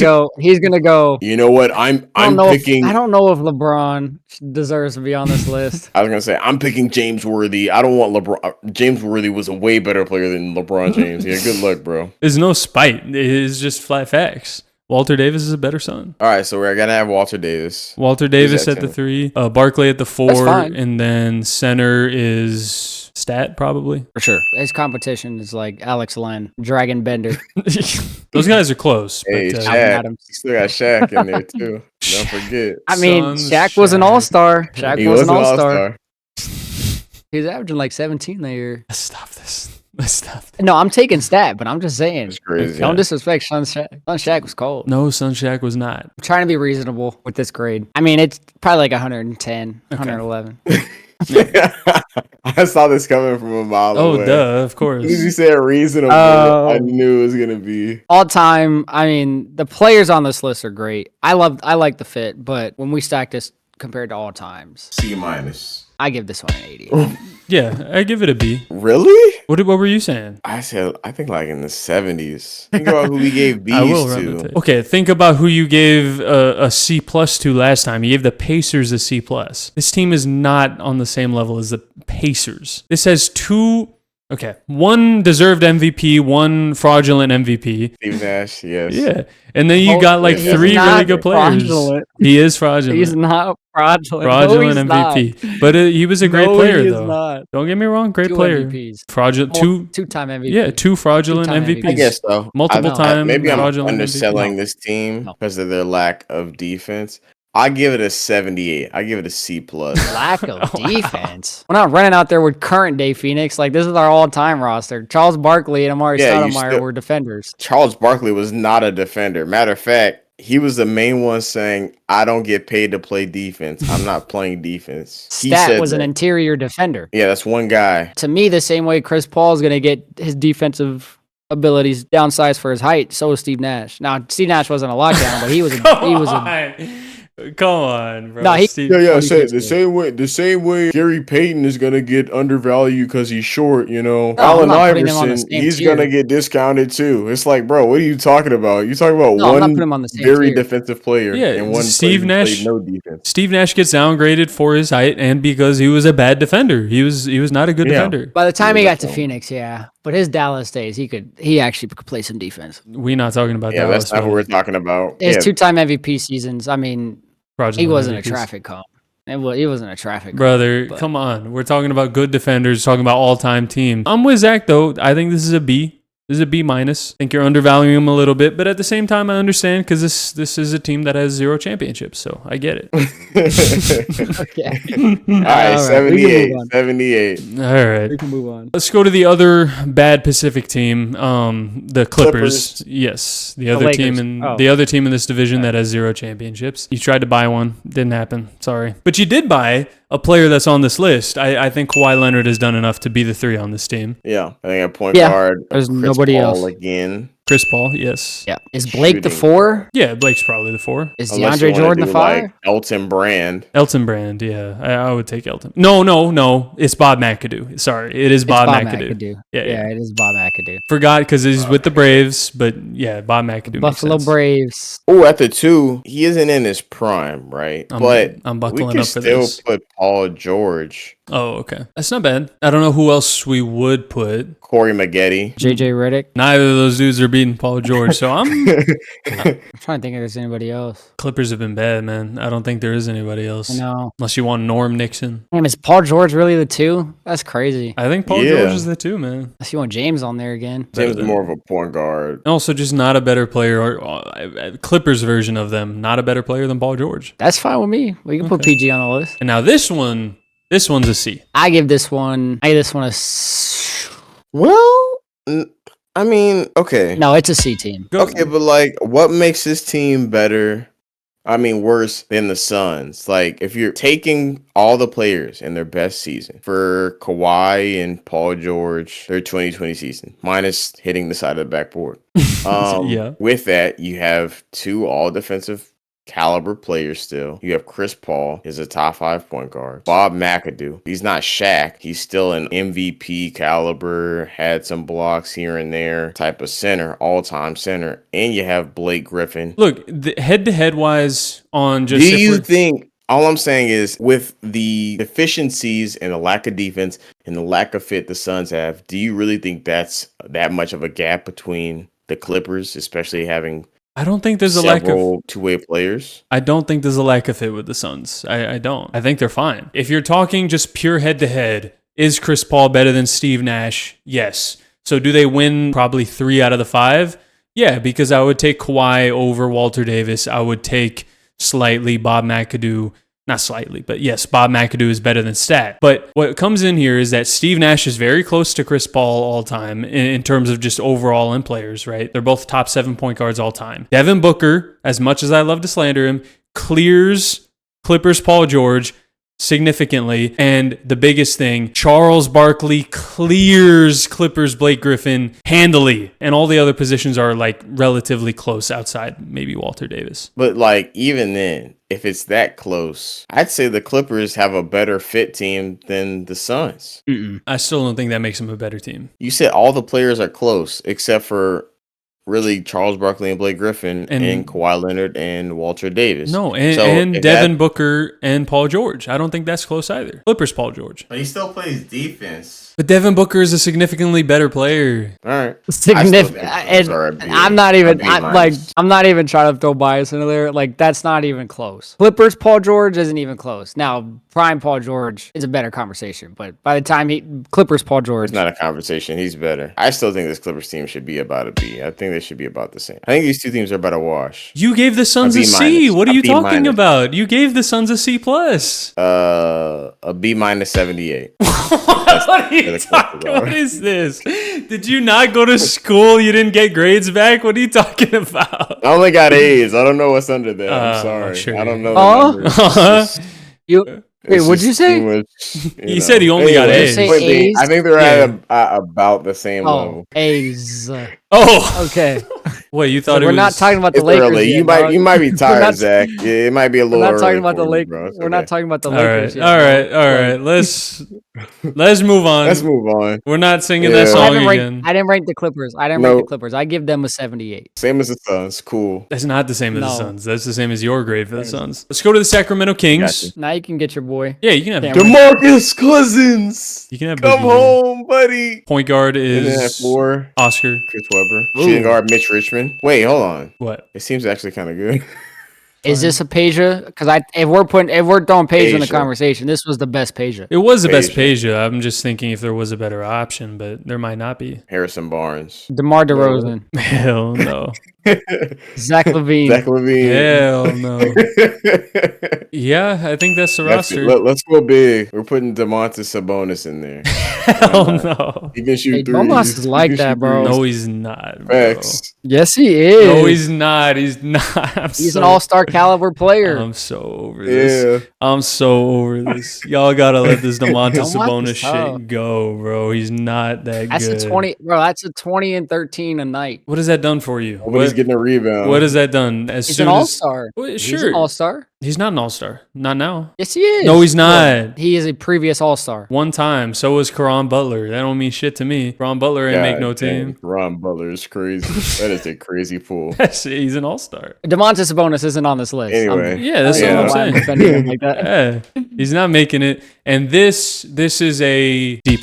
gonna go. You know what? I'm picking. I don't know if LeBron deserves to be on this list. I was gonna say I'm picking James Worthy. I don't want LeBron. James Worthy was a way better player than LeBron James. Yeah, good luck, bro. There's no spite. It is just flat facts. Walter Davis is a better son. All right, so we're gonna have Walter Davis. Walter Davis at the 3, Barkley at the 4, and then center is Stat probably for sure. His competition is like Alex Len, Dragon Bender. Those guys are close. Hey, but, Shaq. You still got Shaq in there too. Don't forget. I mean, Shaq was an all-star. Shaq was an all-star. He's averaging like 17 that year. Stop this. Stop. No, I'm taking stat, but I'm just saying. It's crazy. Don't disrespect Sun Shaq was cold. No, Sun Shaq was not. I'm trying to be reasonable with this grade. I mean, it's probably like 110, 111. I saw this coming from a mile away. Oh, duh, of course. As soon as you said reasonable, I knew it was gonna be All time. I mean, the players on this list are great. I like the fit, but when we stack this compared to all times, C minus. I give this one an 80. Yeah, I give it a B. Really? What were you saying? I think like in the 70s. Think about who we gave B's I will run the to. tape. Okay, think about who you gave a C plus to last time. You gave the Pacers a C plus. This team is not on the same level as the Pacers. This has one deserved MVP, one fraudulent MVP. Steve Nash, yes. Yeah, and then you got like He's three not really good players. fraudulent. He is fraudulent. He's not fraudulent. Fraudulent No, he's MVP, not. but he was a great No, player he is though. not. Don't get me wrong, great Two player. MVPs. Fraudulent, Two-time MVP. yeah, two fraudulent Two-time MVPs. MVP. I guess so. Multiple time Maybe I'm fraudulent underselling MVP. this team No. because of their lack of defense. I give it a 78. I give it a C plus. Lack of defense. We're not running out there with current day Phoenix. Like, this is our all-time roster. Charles Barkley and Amari Stoudemire were defenders. Charles Barkley was not a defender. Matter of fact, he was the main one saying, "I don't get paid to play defense. I'm not playing defense." He Stat said was an that. interior defender. Yeah, that's one guy. To me, the same way Chris Paul is going to get his defensive abilities downsized for his height, so is Steve Nash. Now, Steve Nash wasn't a lockdown, but he was Come on, bro. No, he- Steve- The same way Gary Payton is gonna get undervalued because he's short. You know, No, I'm Allen not putting him on the Iverson, same he's tier. gonna get discounted too. It's like, bro, what are you talking about? You talking about No, I'm not one putting him on the same very tier. defensive player Yeah, and one Steve player who Nash- played no defense. Steve Nash gets downgraded for his height and because he was a bad defender. He was not a good Yeah. defender. By the time he Yeah, got to that's Phoenix, yeah. But his Dallas days, he actually could play some defense. We're not talking about Yeah, Dallas. that's not what we're talking about. His Yeah, two-time MVP seasons, I mean, Fraudulent he wasn't MVPs. a traffic cop. He wasn't a traffic cop. Brother, but- come on. We're talking about good defenders, talking about all-time team. I'm with Zach, though. I think this is a B. This is a B minus. I think you're undervaluing him a little bit, but at the same time, I understand because this is a team that has 0 championships, so I get it. Okay. All right, All 78. We can move on. 78. All right. We can move on. Let's go to the other bad Pacific team, the Clippers. Yes, the other Lakers. team Oh. the other team in this division that has 0 championships. You tried to buy one, didn't happen. Sorry, but you did buy a player that's on this list. I think Kawhi Leonard has done enough to be the 3 on this team. Yeah, I think at point Yeah, guard, there's Chris nobody Paul else. again. Chris Paul, yes. Yeah. Is Blake the Shooting. 4? Yeah, Blake's probably the 4. Is Unless you DeAndre wanna Jordan the do, 5? like, Elton Brand. Elton Brand, yeah. I would take Elton. No. It's Bob McAdoo. Sorry, it is Bob McAdoo. Yeah. It is Bob McAdoo. Forgot because he's with the Braves, but yeah, Bob McAdoo. Buffalo makes sense. Braves. Oh, at the 2, he isn't in his prime, right? But I'm we buckling can up for still this. put Paul George, Oh, okay. That's not bad. I don't know who else we would put. Corey Maggette. JJ Redick. Neither of those dudes are beating Paul George, so I'm I'm trying to think if there's anybody else. Clippers have been bad, man. I don't think there is anybody else. No. Unless you want Norm Nixon. Damn, is Paul George really the 2? That's crazy. I think Paul Yeah. George is the 2, man. Unless you want James on there again. James is more of a point guard. Also, just not a better player, or Clippers version of them, not a better player than Paul George. That's fine with me. We can put PG on the list. And now this one's a C. I give this one a S. Well, I mean, okay. No, it's a C team. Go- Okay, but like, what makes this team better? I mean, worse than the Suns. Like, if you're taking all the players in their best season for Kawhi and Paul George, their 2020 season, minus hitting the side of the backboard. Yeah. With that, you have 2 all defensive caliber players still. You have Chris Paul, is a top 5 point guard. Bob McAdoo, he's not Shaq. He's still an MVP caliber, had some blocks here and there type of center, all-time center. And you have Blake Griffin. Look, head-to-head wise on just... Do if you we're- think, all I'm saying is, with the deficiencies and the lack of defense and the lack of fit the Suns have, do you really think that's that much of a gap between the Clippers, especially having I don't think there's a lack of... several two-way players? I don't think there's a lack of fit with the Suns. I don't. I think they're fine. If you're talking just pure head-to-head, is Chris Paul better than Steve Nash? Yes. So do they win probably 3 out of the 5? Yeah, because I would take Kawhi over Walter Davis. I would take slightly Bob McAdoo Not slightly, but yes, Bob McAdoo is better than Stat. But what comes in here is that Steve Nash is very close to Chris Paul all time in terms of just overall in players, right? They're both top 7 point guards all time. Devin Booker, as much as I love to slander him, clears Clippers Paul George significantly. And the biggest thing, Charles Barkley clears Clippers Blake Griffin handily. And all the other positions are like relatively close outside maybe Walter Davis. But like even then, if it's that close, I'd say the Clippers have a better fit team than the Suns. I still don't think that makes them a better team. You said all the players are close except for really Charles Barkley and Blake Griffin and Kawhi Leonard and Walter Davis. No, and Devin Booker and Paul George. I don't think that's close either. Clippers Paul George. But he still plays defense. But Devin Booker is a significantly better player. All right. Significant. I'm not even trying to throw bias into there. Like, that's not even close. Clippers Paul George isn't even close. Now, prime Paul George is a better conversation, but by the time Clippers Paul George, it's not a conversation. He's better. I still think this Clippers team should be about a B. I think they should be about the same. I think these two teams are about a wash. You gave the Suns a C. What are you talking about? You gave the Suns a C plus. A B minus 78. What are you talking about? What is this? Did you not go to school? You didn't get grades back? What are you talking about? I only got A's. I don't know what's under there. I'm sorry. Sure. I don't know the numbers. Wait, what'd you say? He said he only got A's. I think they're at about the same level. A's. Oh, okay. Wait, you thought we're not talking about the Lakers? Early. Yet, you might be tired, Zach. It might be a little. We're not talking about the Lakers. We're not talking about the Lakers. All right. Let's move on. Let's move on. We're not singing that song again. I didn't rank the Clippers. I give them a 78. Same as the Suns. Cool. That's not the same as the Suns. That's the same as your grade for the Suns. Let's go to the Sacramento Kings. Gotcha. Now you can get your boy. Yeah, you can have DeMarcus Cousins. You can have come home, buddy. Point guard is Oscar. Chris Webber. Shooting guard Mitch Richmond. Wait, hold on. What? It seems actually kind of good. Is this a Peja? Because if we're throwing Peja in the conversation, this was the best Peja. It was the best Peja. I'm just thinking if there was a better option, but there might not be. Harrison Barnes. DeMar DeRozan. Hell no. Zach LaVine. Hell no. Yeah, I think that's the roster. Let's go big. We're putting Domantas Sabonis in there. Hell no. He can shoot threes. Domantas is like that, bro. No, he's not. Bro. Facts. Yes, he is. No, he's not. He's not. He's an all-star caliber player. I'm so over this. Yeah. I'm so over this. Y'all gotta let this Domantas Sabonis shit go, bro. He's not that good. That's a 20 and 13 a night. What has that done for you? Nobody's getting a rebound. What has that done? He's an all-star. Sure. He's an all-star. He's not an all-star. Not now. Yes, he is. No, he's not. Well, he is a previous all-star. One time. So was Caron Butler. That don't mean shit to me. Caron Butler ain't make no team. Caron Butler is crazy. That is a crazy fool. He's an all-star. Domantas Sabonis isn't on this list. Anyway. That's what I'm saying. Like that. Yeah, he's not making it. And this is a D+.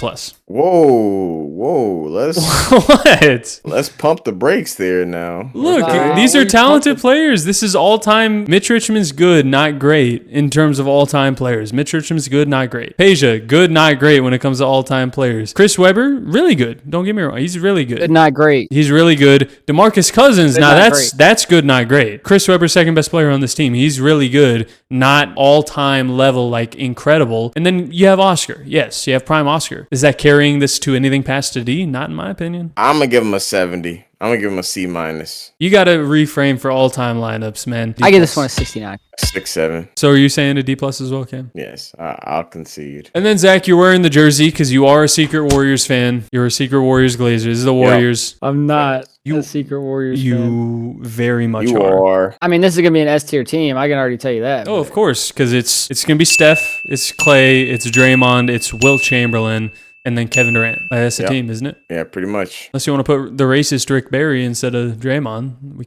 Whoa. Let's pump the brakes there now. Look, these are talented players. This is all-time. Mitch Richmond's good, not great in terms of all-time players. Mitch Richmond's good, not great. Peja, good, not great when it comes to all-time players. Chris Webber, really good. Don't get me wrong. He's really good. Good, not great. He's really good. DeMarcus Cousins, that's good, not great. Chris Webber, second best player on this team. He's really good, not all-time level, like incredible. And then you have Oscar. Yes, you have prime Oscar. Is that carrying this to anything past a D? Not in my opinion. I'm going to give him a 70. I'm going to give him a C minus. You got to reframe for all-time lineups, man. D+. I give this one a 69. 6-7. So are you saying a D+ as well, Cam? Yes, I'll concede. And then, Zach, you're wearing the jersey because you are a Secret Warriors fan. You're a Secret Warriors Glazer. This is the Warriors. Yep. I'm not a Secret Warriors fan. You very much you are. I mean, this is going to be an S-tier team. I can already tell you that. Oh, of course, because it's going to be Steph, it's Clay, it's Draymond, it's Wilt Chamberlain, and then Kevin Durant. That's the team, isn't it? Yeah, pretty much. Unless you want to put the racist Rick Barry instead of Draymond.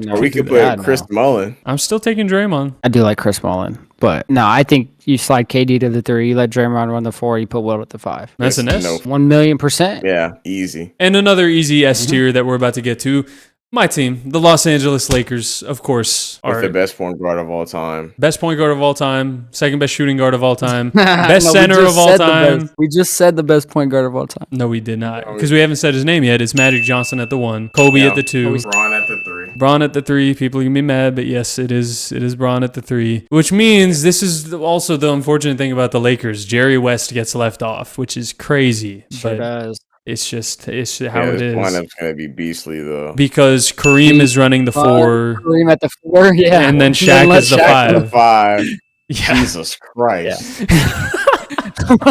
Or we could put Chris Mullin. I'm still taking Draymond. I do like Chris Mullin. But no, I think you slide KD to the 3, you let Draymond run the 4, you put Wilt at the 5. That's an S. 1,000,000%. Yeah, easy. And another easy S tier that we're about to get to. My team, the Los Angeles Lakers, of course, are the best point guard of all time. Best point guard of all time. Second best shooting guard of all time. Best center of all time. We just said the best point guard of all time. No, we did not. Because we haven't said his name yet. It's Magic Johnson at the 1. Kobe at the 2. Ron at the 3. Braun at the 3. People can be mad, but yes, it is Braun at the 3. Which means this is also the unfortunate thing about the Lakers. Jerry West gets left off, which is crazy. Sure but does. it's how this it is. lineup's gonna be beastly though. Because Kareem is running the 4. Kareem at the 4, yeah. And then Shaq is the 5. 5. Yeah. Jesus Christ.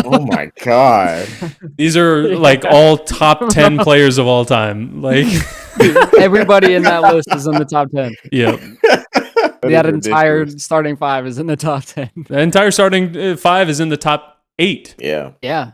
Oh my God. These are like all top 10 players of all time. Like Everybody in that list is in the top 10. yeah. That entire starting 5 is in the top 10. The entire starting 5 is in the top 8. Yeah. Yeah.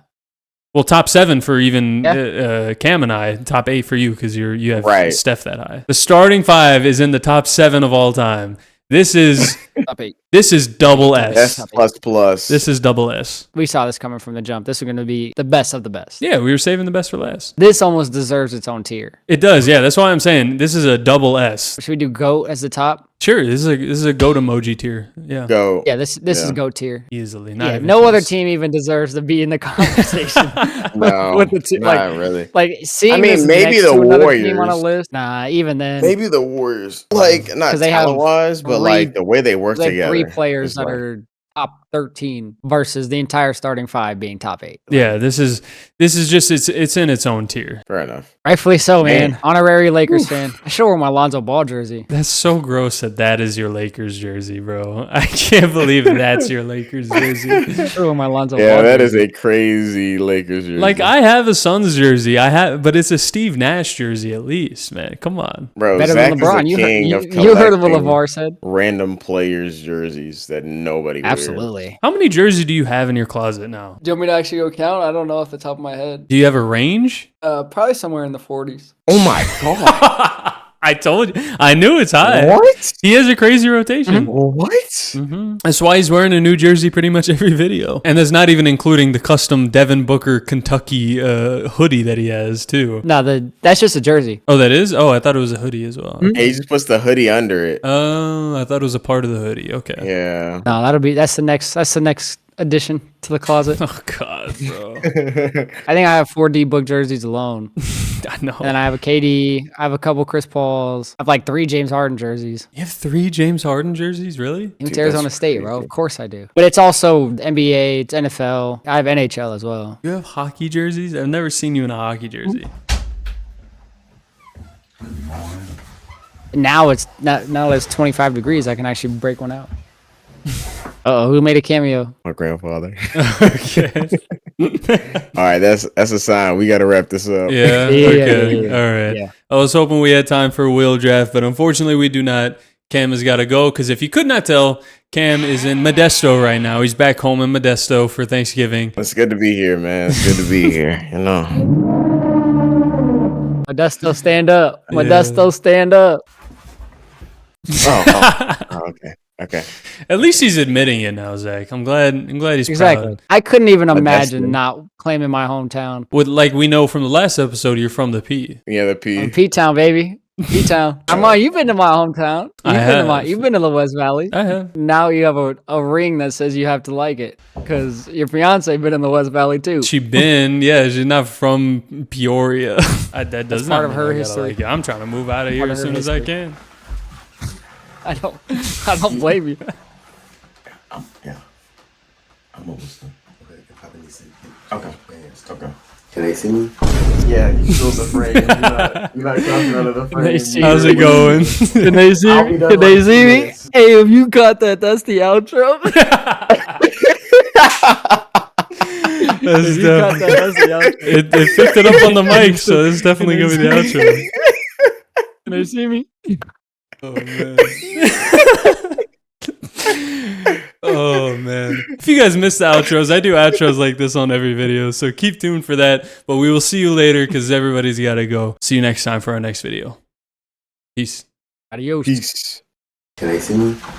Well, top 7 for even Cam and I. Top 8 for you because you have Steph that high. The starting 5 is in the top 7 of all time. This is Top 8. this is double S. S++. This is double S. We saw this coming from the jump. This is going to be the best of the best. Yeah, we were saving the best for last. This almost deserves its own tier. It does. Yeah, that's why I'm saying this is a double S. Should we do GOAT as the top? Sure, this is a goat emoji tier. Yeah, Go. Yeah, this is GOAT tier. easily. Yeah, no other team even deserves to be in the conversation. No, with the team, not really. Like seeing I mean, this maybe next the to another team on a Warriors. list. Nah, even then, Maybe the Warriors. Like, not 'Cause they have talent-wise, but like the way they work like together. 3 players is that like- are top 13 versus the entire starting 5 being top 8. Yeah, this is just it's in its own tier. Fair enough. Rightfully so, man. Man. Honorary Lakers fan. I should wear my Lonzo Ball jersey. That's so gross that is your Lakers jersey, bro. I can't believe that's your Lakers jersey. I should wear my Lonzo Yeah, Ball that jersey. is a crazy Lakers jersey. Like I have a Suns jersey, but it's a Steve Nash jersey at least, man. Come on. Bro, Better Zach than LeBron. is You the king of heard of what collecting LeVar said? random players' jerseys that nobody wears. Absolutely. How many jerseys do you have in your closet now? Do you want me to actually go count? I don't know off the top of my head. Do you have a range? Probably somewhere in the 40s. Oh my God. I told you. I knew it's high. What? He has a crazy rotation. What? That's why he's wearing a new jersey pretty much every video. And that's not even including the custom Devin Booker Kentucky hoodie that he has too. No, that's just a jersey. Oh, that is? Oh, I thought it was a hoodie as well. Yeah, he just puts the hoodie under it. Oh, I thought it was a part of the hoodie. Okay. Yeah. No, that's the next addition to the closet. Oh God, bro. I think I have 4 D book jerseys alone. I know. And then I have a KD. I have a couple Chris Pauls. I have like 3 James Harden jerseys. You have 3 James Harden jerseys, really? It's Dude, Arizona that's State, bro. crazy. Of course I do. But it's also NBA, it's NFL. I have NHL as well. You have hockey jerseys? I've never seen you in a hockey jersey. Now that it's 25 degrees, I can actually break one out. Uh-oh, who made a cameo? My grandfather. Okay. All right, that's a sign. We got to wrap this up. Yeah. Yeah, Okay. yeah. All right. Yeah. I was hoping we had time for a wheel draft, but unfortunately we do not. Cam has got to go because if you could not tell, Cam is in Modesto right now. He's back home in Modesto for Thanksgiving. It's good to be here, man. It's good to be here. You know. Modesto, stand up. Modesto, stand up. Oh, okay. Okay. At least he's admitting it now, Zach. I'm glad he's Exactly. proud. I couldn't even Modesto. imagine not claiming my hometown. With like we know from the last episode, you're from the P. Yeah, the P. P-Town, baby. P-Town. Arman, you've been to my hometown. You've been to the West Valley. I have. Now you have a ring that says you have to like it because your fiance been in the West Valley too. She been, yeah, she's not from Peoria. That does not part of mean her I gotta history. like it. I'm trying to move out of here Part of as her soon as I history. can. I don't blame you. Yeah. I'm almost done. Okay. How can they see? Okay. Okay. Can they see me? Yeah, you still the frame. You're not crossing out of the frame. They see How's it going? Can they see I'll be me? done Can they like see 2 me? minutes. Hey, if you got that, that's the outro. That's If you got that, that's the outro. it picked it up on the mic, so it's definitely gonna be the outro. Can they see me? Oh man. Oh man. If you guys missed the outros, I do outros like this on every video, so keep tuned for that. But we will see you later because everybody's gotta go. See you next time for our next video. Peace. Adios. Peace. Can they see me?